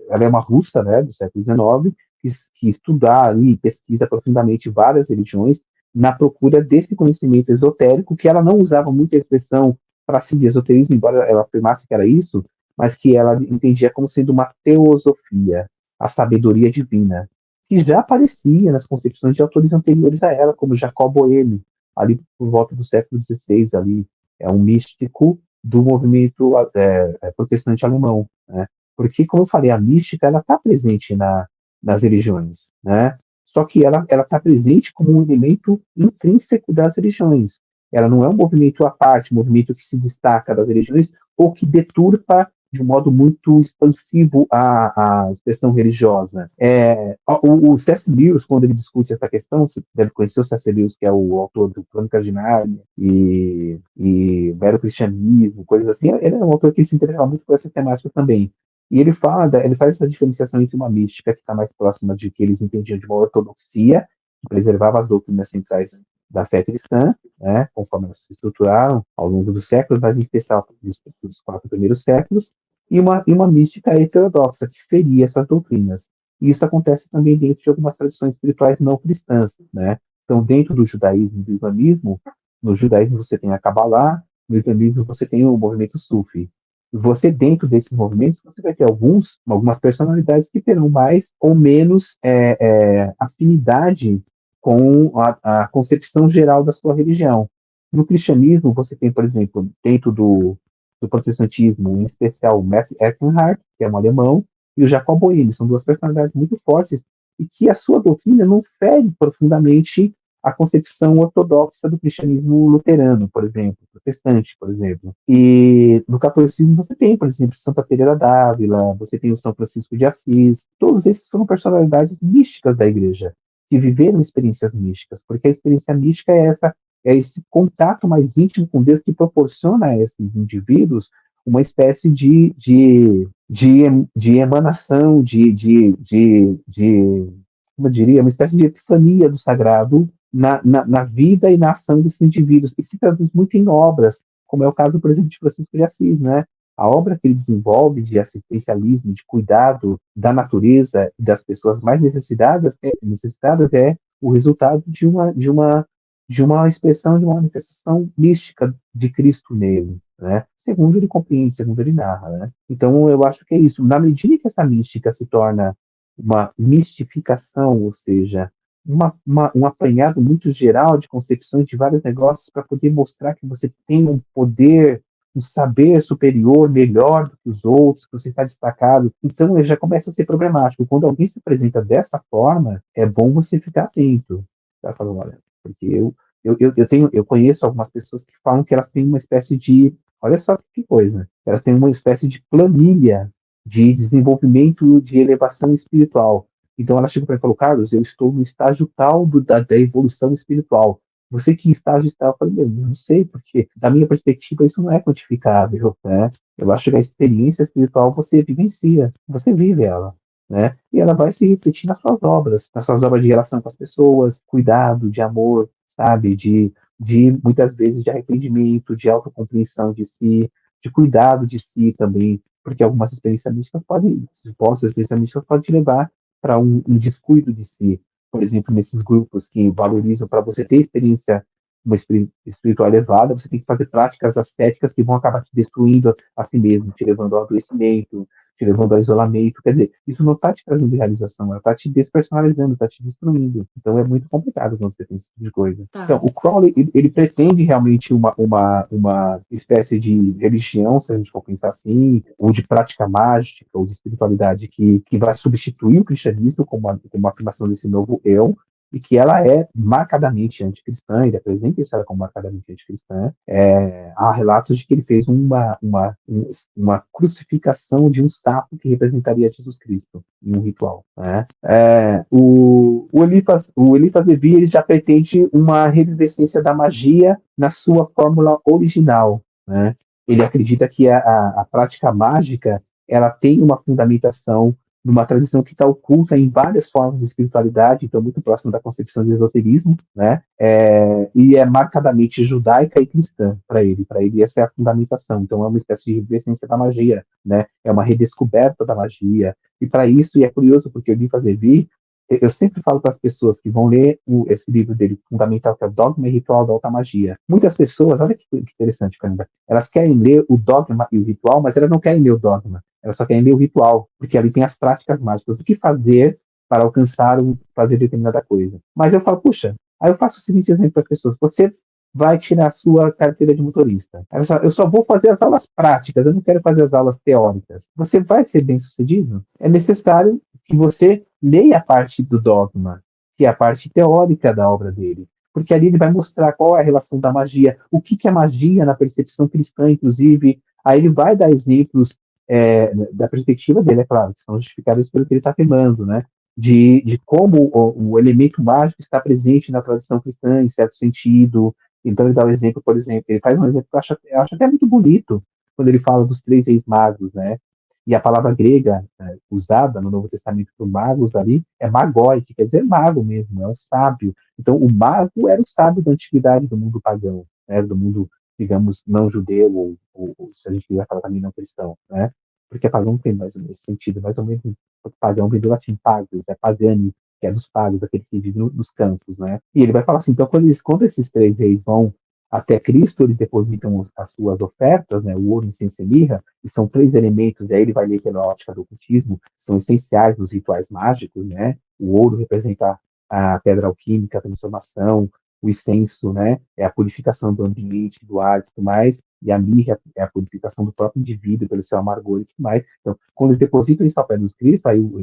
ela é uma russa, né, do século XIX, que estuda ali, pesquisa profundamente várias religiões na procura desse conhecimento esotérico, que ela não usava muito a expressão para si de esoterismo, embora ela afirmasse que era isso, mas que ela entendia como sendo uma teosofia, a sabedoria divina que já aparecia nas concepções de autores anteriores a ela, como Jacob Boehme, ali por volta do século XVI, ali é um místico do movimento protestante alemão, né? Porque, como eu falei, a mística ela está presente nas religiões, né? Só que ela está presente como um elemento intrínseco das religiões. Ela não é um movimento à parte, um movimento que se destaca das religiões ou que deturpa de um modo muito expansivo a expressão religiosa. O C.S. Lewis, quando ele discute essa questão, você deve conhecer o C.S. Lewis, que é o autor do Crônicas de Nárnia e Vero Cristianismo, coisas assim. Ele é um autor que se interessa muito por essas temáticas também. E ele faz essa diferenciação entre uma mística que está mais próxima de que eles entendiam de uma ortodoxia, que preservava as doutrinas centrais da fé cristã, né, conforme elas se estruturaram ao longo dos séculos, mas em especial dos 4 primeiros séculos, e uma mística heterodoxa, que feria essas doutrinas. E isso acontece também dentro de algumas tradições espirituais não cristãs, né? Então, dentro do judaísmo e do islamismo, no judaísmo você tem a Kabbalah, no islamismo você tem o movimento Sufi. Você, dentro desses movimentos, você vai ter algumas personalidades que terão mais ou menos afinidade com a concepção geral da sua religião. No cristianismo, você tem, por exemplo, dentro do protestantismo, em especial o Mestre Eckhart, que é um alemão, e o Jacob Boehme, são duas personalidades muito fortes e que a sua doutrina não fere profundamente a concepção ortodoxa do cristianismo luterano, por exemplo, protestante, por exemplo. E no catolicismo você tem, por exemplo, Santa Teresa d'Ávila, você tem o São Francisco de Assis, todos esses foram personalidades místicas da igreja, que viveram experiências místicas, porque a experiência mística é esse contato mais íntimo com Deus que proporciona a esses indivíduos uma espécie de emanação, como eu diria, uma espécie de epifania do sagrado na vida e na ação desses indivíduos, e se traduz muito em obras, como é o caso, por exemplo, de Francisco de Assis, né? A obra que ele desenvolve de assistencialismo, de cuidado da natureza e das pessoas mais necessitadas é o resultado de uma expressão, de uma manifestação mística de Cristo nele, né? Segundo ele compreende, segundo ele narra, né? Então, eu acho que é isso. Na medida que essa mística se torna uma mistificação, ou seja, um apanhado muito geral de concepções de vários negócios para poder mostrar que você tem um poder, um saber superior, melhor do que os outros, que você está destacado. Então, ele já começa a ser problemático. Quando alguém se apresenta dessa forma, é bom você ficar atento. Tá falando, olha, porque eu conheço algumas pessoas que falam que elas têm uma espécie de, olha só que coisa, elas têm uma espécie de planilha de desenvolvimento de elevação espiritual. Então ela chegou para mim e falou, Carlos, eu estou no estágio tal da evolução espiritual. Você que estágio está? Eu falei, meu, eu não sei, porque da minha perspectiva isso não é quantificável, né? Eu acho que a experiência espiritual você vivencia, você vive ela, né? E ela vai se refletir nas suas obras de relação com as pessoas, cuidado, de amor, sabe? De muitas vezes de arrependimento, de autocompreensão de si, de cuidado de si também, porque algumas experiências místicas supostas experiências místicas podem te levar para um descuido de si. Por exemplo, nesses grupos que valorizam, para você ter experiência, uma espiritual elevada, você tem que fazer práticas ascéticas que vão acabar te destruindo a si mesmo, te levando ao adoecimento, te levando ao isolamento. Quer dizer, isso não está te trazendo realização, ela está te despersonalizando, está te destruindo. Então é muito complicado quando você tem esse tipo de coisa. Então, Tá. o Crowley, ele pretende realmente uma espécie de religião, se a gente for pensar assim, ou de prática mágica, ou de espiritualidade que vai substituir o cristianismo como uma afirmação desse novo eu, e que ela é marcadamente anticristã, ele apresenta isso ela como marcadamente anticristã. Há relatos de que ele fez uma crucificação de um sapo que representaria Jesus Cristo em um ritual, né? O Eliphas Levi ele já pretende uma revivescência da magia na sua fórmula original, né? Ele acredita que a prática mágica ela tem uma fundamentação numa tradição que está oculta em várias formas de espiritualidade, então muito próximo da concepção de esoterismo, né? E é marcadamente judaica e cristã para ele. Para ele essa é a fundamentação. Então é uma espécie de revivência da magia, né? É uma redescoberta da magia. E para isso, e é curioso porque o Eliphas Levi, eu sempre falo para as pessoas que vão ler esse livro dele, fundamental, que é o Dogma e Ritual da Alta Magia. Muitas pessoas, olha que interessante, Fernanda, elas querem ler o dogma e o ritual, mas elas não querem ler o dogma, elas só querem ler o ritual, porque ali tem as práticas mágicas, o que fazer para alcançar fazer determinada coisa. Mas eu falo, puxa, aí eu faço o seguinte exemplo para as pessoas: você vai tirar a sua carteira de motorista. Eu só vou fazer as aulas práticas, eu não quero fazer as aulas teóricas. Você vai ser bem sucedido? É necessário que você leia a parte do dogma, que é a parte teórica da obra dele. Porque ali ele vai mostrar qual é a relação da magia, o que é magia na percepção cristã, inclusive. Aí ele vai dar exemplos da perspectiva dele, é claro, que são justificados pelo que ele está afirmando, né? De como o elemento mágico está presente na tradição cristã, em certo sentido. Então, ele dá um exemplo, por exemplo, ele faz um exemplo que eu acho até muito bonito, quando ele fala dos três reis magos, né? E a palavra grega usada no Novo Testamento por magos ali é magoi, que quer dizer mago mesmo, é um sábio. Então, o mago era o sábio da antiguidade do mundo pagão, né? Do mundo, digamos, não judeu, ou se a gente quiser falar também não cristão, né? Porque pagão tem mais ou menos esse sentido, mais ou menos, pagão vem do latim pagos, pagani, que é dos pagos, aquele que vive nos campos, né? E ele vai falar assim, então quando esses três reis vão até Cristo, eles depositam as suas ofertas, né, o ouro, incenso e mirra, que são três elementos, e aí ele vai ler pela ótica do ocultismo, são essenciais nos rituais mágicos, né? O ouro representa a pedra alquímica, a transformação, o incenso, né, é a purificação do ambiente, do ar e tudo mais, e a mirra é a purificação do próprio indivíduo pelo seu amargor e tudo mais. Então, quando eles depositam isso ao pé dos Cristo, aí o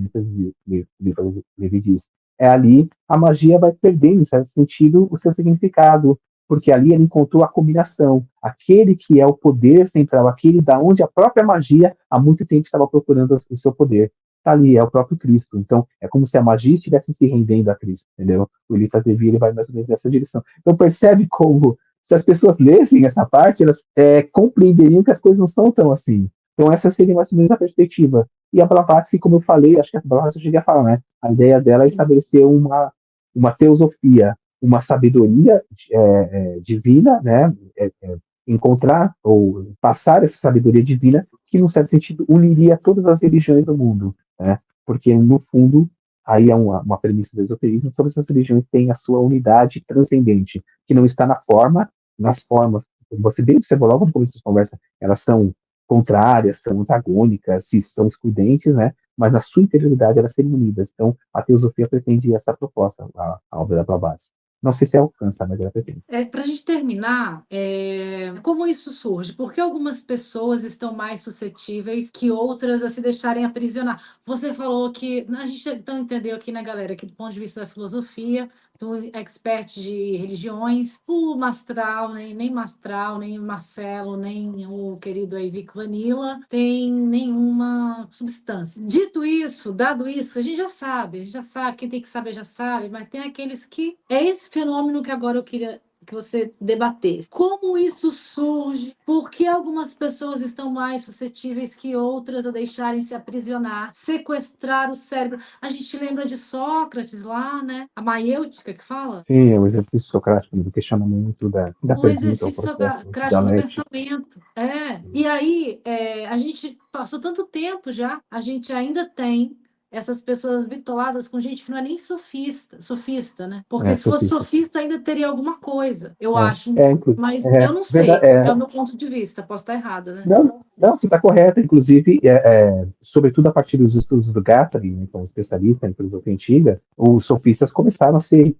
Levi diz, é ali a magia vai perdendo, em certo sentido, o seu significado, porque ali ele encontrou a combinação, aquele que é o poder central, aquele da onde a própria magia há muito tempo estava procurando o seu poder. Está ali, é o próprio Cristo. Então, é como se a magia estivesse se rendendo a Cristo, entendeu? O Eliphas Levi, ele vai mais ou menos nessa direção. Então, percebe como, se as pessoas lessem essa parte, elas compreenderiam que as coisas não são tão assim. Então, essa seria mais ou menos a perspectiva. E a Blavatsky, como eu falei, acho que a Blavatsky eu cheguei a falar, né? A ideia dela é estabelecer uma teosofia, uma sabedoria divina, né? Encontrar ou passar essa sabedoria divina que, num certo sentido, uniria todas as religiões do mundo, né? Porque, no fundo, aí é uma premissa do esoterismo, todas as religiões têm a sua unidade transcendente, que não está na forma, nas formas. Você bem observou logo no começo da conversa, elas são contrárias, são antagônicas, se são excludentes, né? Mas na sua interioridade elas serem unidas. Então, a teosofia pretende essa proposta, a obra da Blavatsky. Não sei se alcança, mas ela pretende. Para a gente terminar, como isso surge? Por que algumas pessoas estão mais suscetíveis que outras a se deixarem aprisionar? Você falou que a gente então entendeu aqui, né, galera, que do ponto de vista da filosofia, do expert de religiões, o Mastral, nem Mastral, nem Marcelo, nem o querido aí Vic Vanilla tem nenhuma substância. Dito isso, dado isso, a gente já sabe, quem tem que saber já sabe, mas tem aqueles que é esse fenômeno que agora eu queria que você debatesse. Como isso surge? Por que algumas pessoas estão mais suscetíveis que outras a deixarem se aprisionar, sequestrar o cérebro? A gente lembra de Sócrates lá, né? A maiêutica que fala. Sim, é o exercício socrático, do questionamento da O pergunta, o exercício processo crático do dialético. pensamento. E aí, a gente passou tanto tempo já, a gente ainda tem essas pessoas bitoladas com gente que não é nem sofista, né? Porque se fosse Sofista. sofista, ainda teria alguma coisa, eu É, acho. Mas eu é, não verdade, sei, é o meu ponto de vista, posso estar errada, né? não, não, você está correta. Inclusive, sobretudo a partir dos estudos do Guattari, né, que é um especialista em filosofia antiga, os sofistas começaram a ser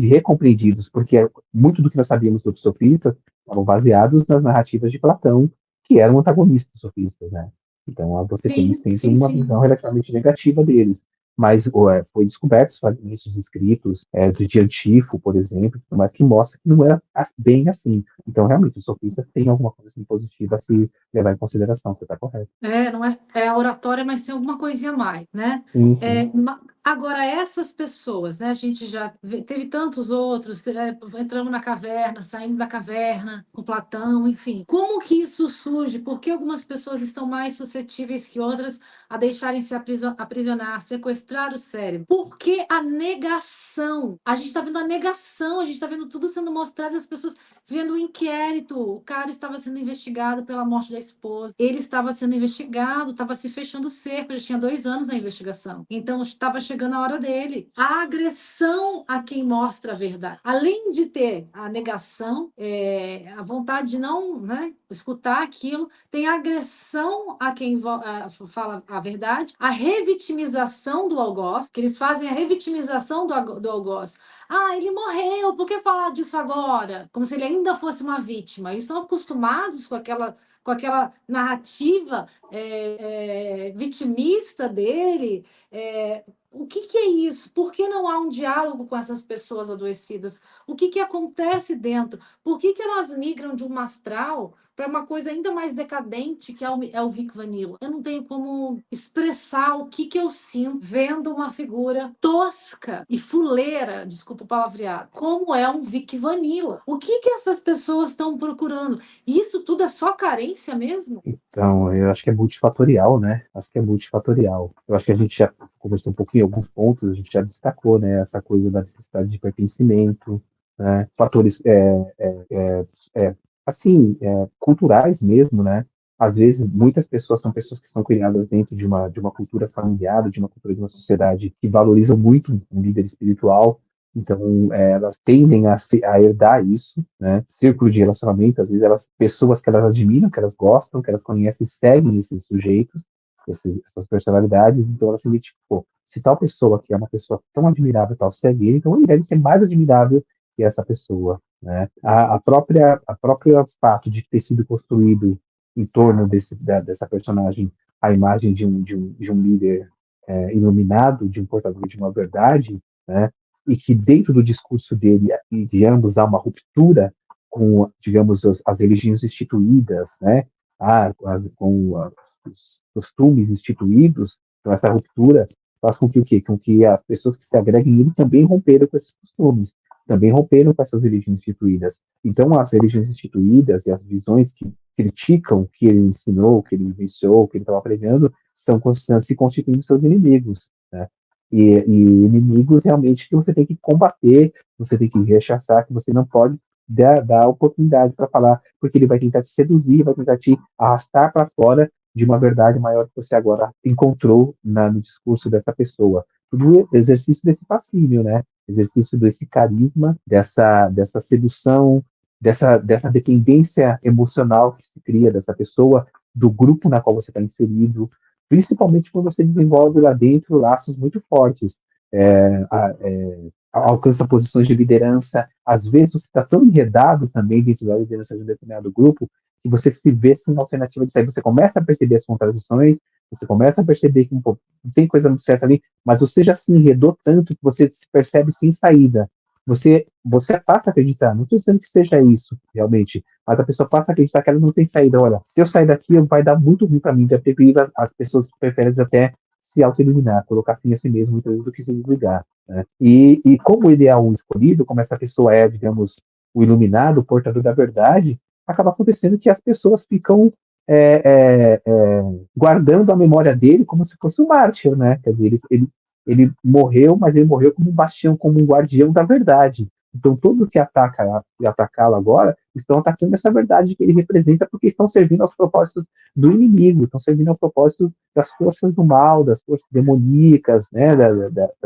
recompreendidos, porque muito do que nós sabíamos sobre os sofistas estavam baseados nas narrativas de Platão, que eram antagonistas sofistas, né? Então, você tem Sim, sempre sim, uma sim. visão relativamente negativa deles. Mas foi descoberto fragmentos escritos de Antifo, por exemplo, mas que mostra que não era bem assim. Então, realmente, os sofistas têm alguma coisa assim, positiva a se levar em consideração, você está correto. Não é a oratória, mas tem alguma coisinha a mais, né? Sim, sim. Agora, essas pessoas, né? A gente já teve tantos outros, entramos na caverna, saímos da caverna com Platão, enfim. Como que isso surge? Por que algumas pessoas estão mais suscetíveis que outras a deixarem se aprisionar, sequestrar o cérebro? Por que a negação? A gente está vendo a negação, a gente está vendo tudo sendo mostrado, as pessoas vendo o inquérito. O cara estava sendo investigado pela morte da esposa. Ele estava sendo investigado, estava se fechando o cerco, já tinha 2 anos a investigação. Então estava chegando a hora dele. A agressão a quem mostra a verdade. Além de ter a negação, a vontade de não, né, escutar aquilo, tem a agressão a quem fala a verdade, a revitimização do algoz, que eles fazem a revitimização do algoz. Ah, ele morreu, por que falar disso agora? Como se ele ainda fosse uma vítima. Eles estão acostumados com aquela narrativa vitimista dele. O que é isso? Por que não há um diálogo com essas pessoas adoecidas? O que acontece dentro? Por que elas migram de um astral para uma coisa ainda mais decadente que é o Vic Vanilla? Eu não tenho como expressar o que eu sinto vendo uma figura tosca e fuleira, desculpa o palavreado, como é um Vic Vanilla. O que essas pessoas estão procurando? Isso tudo é só carência mesmo? Então, eu acho que é multifatorial, né? Acho que é multifatorial. Eu acho que a gente já conversou um pouquinho em alguns pontos, a gente já destacou, né? Essa coisa da necessidade de pertencimento, né? Fatores, assim, culturais mesmo, né? Às vezes, muitas pessoas são pessoas que estão criadas dentro de uma cultura familiar, de uma cultura de uma sociedade que valoriza muito um líder espiritual, Então, elas tendem a herdar isso, né? Círculo de relacionamento, às vezes pessoas que elas admiram, que elas gostam, que elas conhecem, seguem esses sujeitos, essas personalidades, então elas se identificam, se tal pessoa que é uma pessoa tão admirável, tal, segue ele, então ele deve ser mais admirável que essa pessoa, né? A própria fato de ter sido construído em torno dessa personagem a imagem de um líder iluminado, de um portador de uma verdade, né? E que dentro do discurso dele e de ambos há uma ruptura com, digamos, as religiões instituídas, né? Os costumes instituídos, então essa ruptura faz com que o quê? Com que as pessoas que se agreguem ele também romperam com esses costumes, também romperam com essas religiões instituídas. Então, as religiões instituídas e as visões que criticam o que ele ensinou, o que ele iniciou, o que ele estava pregando, estão se constituindo seus inimigos, né? E inimigos realmente que você tem que combater, você tem que rechaçar, que você não pode dar oportunidade para falar, porque ele vai tentar te seduzir, vai tentar te arrastar para fora de uma verdade maior que você agora encontrou no discurso dessa pessoa. Tudo exercício desse fascínio, né? Exercício desse carisma, dessa sedução, dessa dependência emocional que se cria dessa pessoa, do grupo na qual você está inserido, principalmente quando você desenvolve lá dentro laços muito fortes, alcança posições de liderança. Às vezes você está tão enredado também dentro da liderança de um determinado grupo que você se vê sem alternativa de sair. Você começa a perceber as contradições, você começa a perceber que pô, não tem coisa muito certa ali, mas você já se enredou tanto que você se percebe sem saída. Você passa a acreditar, não estou dizendo que seja isso, realmente, mas a pessoa passa a acreditar que ela não tem saída. Olha, se eu sair daqui, vai dar muito ruim para mim. As pessoas preferem até se auto-eliminar, colocar fim a si mesmo, muitas vezes, do que se desligar. Né? E como ele é um escolhido, como essa pessoa é, digamos, o iluminado, o portador da verdade, acaba acontecendo que as pessoas ficam guardando a memória dele como se fosse um mártir, né? Quer dizer, ele morreu, mas ele morreu como um bastião, como um guardião da verdade. Então, todo que atacá-lo agora estão atacando essa verdade que ele representa, porque estão servindo aos propósitos do inimigo, estão servindo ao propósito das forças do mal, das forças demoníacas, né,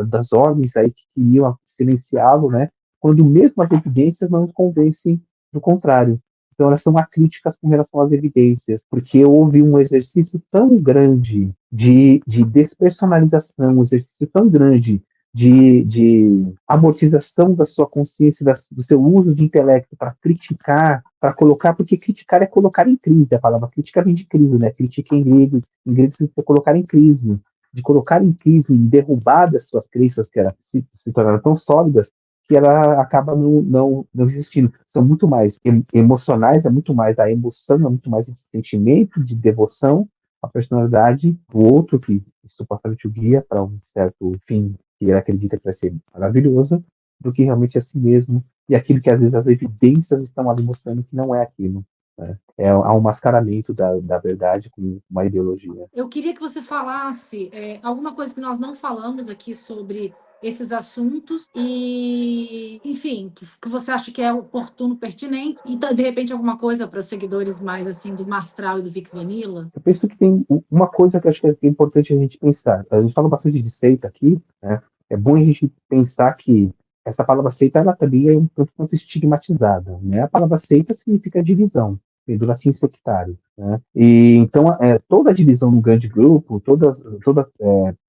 das ordens aí que queriam silenciá-lo, né, quando mesmo as evidências não nos convencem do contrário. Então, elas são acríticas com relação às evidências, porque houve um exercício tão grande de despersonalização, um exercício tão grande de amortização da sua consciência, do seu uso de intelecto para criticar, para colocar, porque criticar é colocar em crise, a palavra crítica vem de crise, né? Critica em grego significa colocar em crise, de colocar em crise, em derrubar das suas crenças que se tornaram tão sólidas, que ela acaba não existindo. São muito mais emocionais, é muito mais a emoção, é muito mais esse sentimento de devoção à personalidade do outro que supostamente o guia para um certo fim que ele acredita que vai ser maravilhoso, do que realmente a si mesmo e aquilo que às vezes as evidências estão ali mostrando que não é aquilo. Né? Há um mascaramento da verdade com uma ideologia. Eu queria que você falasse alguma coisa que nós não falamos aqui sobre esses assuntos e, enfim, que você acha que é oportuno, pertinente e de repente alguma coisa para os seguidores mais assim do Mastral e do Vic Vanilla. Eu penso que tem uma coisa que eu acho que é importante a gente pensar. A gente fala bastante de seita aqui, né? É bom a gente pensar que essa palavra seita ela também é um tanto quanto estigmatizada, né? A palavra seita significa divisão, vem do latim sectário, né? E então toda divisão num grande grupo, todo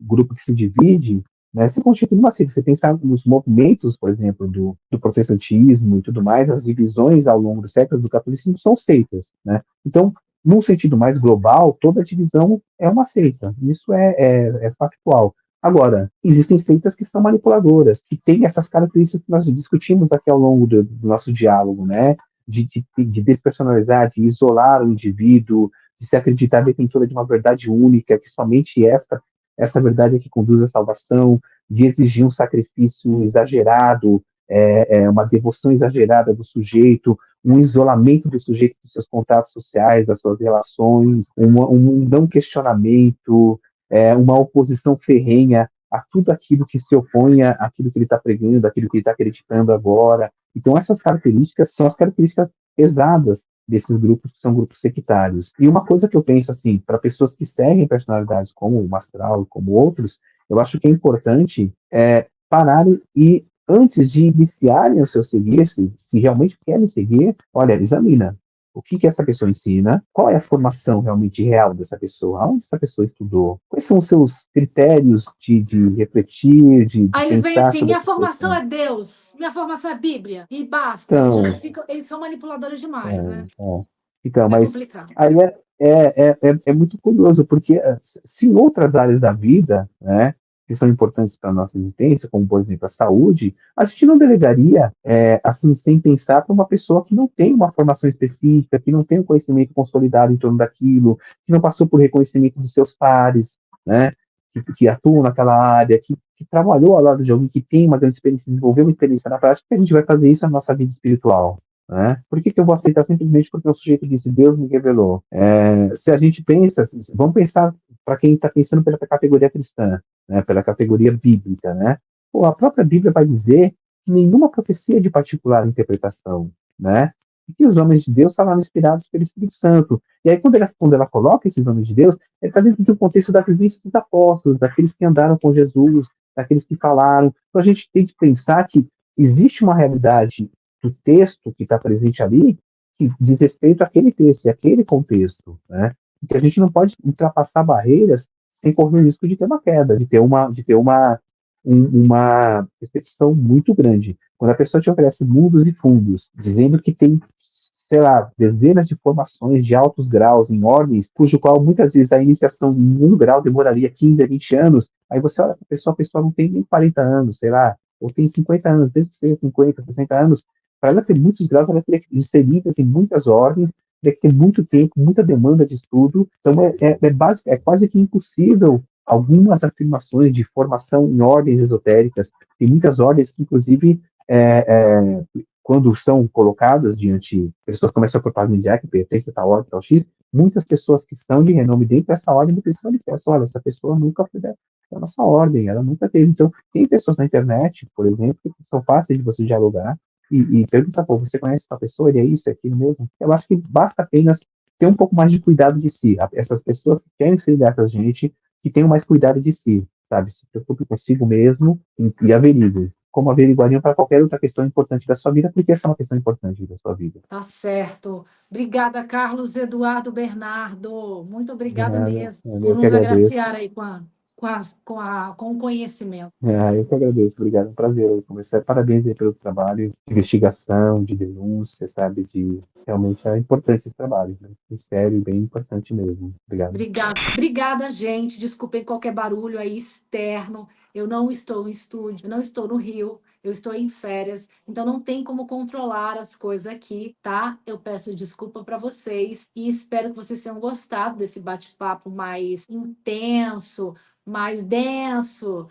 grupo que se divide, né, se constitui uma seita. Você pensar nos movimentos, por exemplo, do protestantismo e tudo mais, as divisões ao longo dos séculos do catolicismo são seitas, né? Então num sentido mais global, toda divisão é uma seita. Isso é factual. Agora, existem seitas que são manipuladoras, que têm essas características que nós discutimos aqui ao longo do nosso diálogo, né? De despersonalizar, de isolar o indivíduo, de se acreditar detentora de uma verdade única, que somente essa verdade é que conduz à salvação, de exigir um sacrifício exagerado, uma devoção exagerada do sujeito, um isolamento do sujeito dos seus contatos sociais, das suas relações, um não questionamento, uma oposição ferrenha a tudo aquilo que se opõe àquilo que ele está pregando, àquilo que ele está acreditando agora. Então, essas características são as características pesadas desses grupos que são grupos sectários. E uma coisa que eu penso, assim, para pessoas que seguem personalidades como o Mastral, como outros, eu acho que é importante parar e antes de iniciarem o seu seguir, se realmente querem seguir, olha, examina o que que essa pessoa ensina, qual é a formação realmente real dessa pessoa, onde essa pessoa estudou, quais são os seus critérios de refletir, de Aí eles vêm pensar assim, sobre minha essa formação questão. é Deus, minha formação é Bíblia, e basta. Eles Então, justificam, eles são manipuladores é, demais, né? é. Então, É mas complicado. aí é muito curioso, porque se em outras áreas da vida, né, que são importantes para a nossa existência, como, por exemplo, a saúde, a gente não delegaria, assim, sem pensar, para uma pessoa que não tem uma formação específica, que não tem um conhecimento consolidado em torno daquilo, que não passou por reconhecimento dos seus pares, né, que atuam naquela área, que trabalhou ao lado de alguém que tem uma grande experiência, desenvolveu uma experiência na prática, que a gente vai fazer isso na nossa vida espiritual, né? Por que que eu vou aceitar simplesmente porque o sujeito disse, Deus me revelou? Se a gente pensa, vamos pensar para quem está pensando pela categoria cristã, né, pela categoria bíblica, né? Pô, a própria Bíblia vai dizer que nenhuma profecia é de particular interpretação, né? E que os homens de Deus falaram inspirados pelo Espírito Santo. E aí, quando ela coloca esses homens de Deus, ele está dentro de um contexto da vivência dos apóstolos, daqueles que andaram com Jesus, daqueles que falaram. Então, a gente tem que pensar que existe uma realidade do texto que está presente ali, que diz respeito àquele texto e àquele contexto, né? E que a gente não pode ultrapassar barreiras sem correr o risco de ter uma queda, de ter uma percepção muito grande. Quando a pessoa te oferece mundos e fundos, dizendo que tem, sei lá, dezenas de formações de altos graus em ordens, cujo qual muitas vezes a iniciação em um grau demoraria 15 a 20 anos, aí você olha para a pessoa não tem nem 40 anos, sei lá, ou tem 50 anos, mesmo que seja 50, 60 anos, para ela ter muitos graus, ela teria que ser inserida em muitas ordens, teria que ter muito tempo, muita demanda de estudo. Então, é quase que impossível algumas afirmações de formação em ordens esotéricas. Tem muitas ordens que, inclusive, quando são colocadas diante, pessoas começam a propagandear que pertence a tal ordem, tal X, muitas pessoas que são de renome dentro dessa ordem, muitas vezes manifestam, olha, essa pessoa nunca foi da nossa ordem, ela nunca teve. Então, tem pessoas na internet, por exemplo, que são fáceis de você dialogar, e perguntar, pô, você conhece essa pessoa? Ele é isso, é aquilo mesmo? Eu acho que basta apenas ter um pouco mais de cuidado de si. Essas pessoas que querem ser dessa gente, que tenham mais cuidado de si, sabe? Se preocupe consigo mesmo e averiguem. Como averiguariam para qualquer outra questão importante da sua vida, porque essa é uma questão importante da sua vida. Tá certo. Obrigada, Carlos Eduardo Bernardo. Muito De obrigada nada, mesmo por eu que nos agradeço. agraciar aí com o conhecimento. Eu que agradeço, obrigado, é um prazer aí conversar. Parabéns aí pelo trabalho de investigação, de denúncia, sabe? Realmente é importante esse trabalho, né? É sério, bem importante mesmo. Obrigado. Obrigada. Obrigada, gente. Desculpem qualquer barulho aí externo. Eu não estou em estúdio, eu não estou no Rio, eu estou em férias, então não tem como controlar as coisas aqui, tá? Eu peço desculpa para vocês e espero que vocês tenham gostado desse bate-papo mais intenso, mais denso,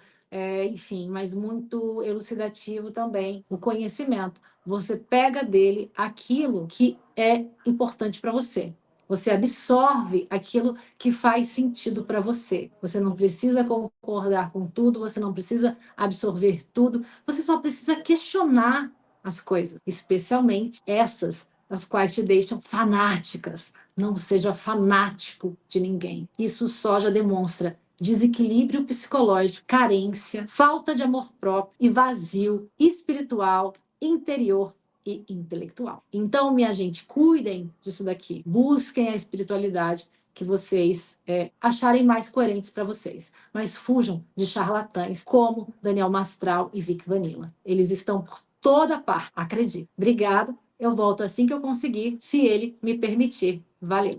enfim, mas muito elucidativo também, o conhecimento. Você pega dele aquilo que é importante para você. Você absorve aquilo que faz sentido para você. Você não precisa concordar com tudo, você não precisa absorver tudo, você só precisa questionar as coisas, especialmente essas as quais te deixam fanáticas. Não seja fanático de ninguém. Isso só já demonstra desequilíbrio psicológico, carência, falta de amor próprio e vazio espiritual interior e intelectual. Então, minha gente, cuidem disso daqui. Busquem a espiritualidade que vocês acharem mais coerentes para vocês. Mas fujam de charlatães como Daniel Mastral e Vic Vanilla. Eles estão por toda parte, acredito. Obrigada. Eu volto assim que eu conseguir, se ele me permitir. Valeu!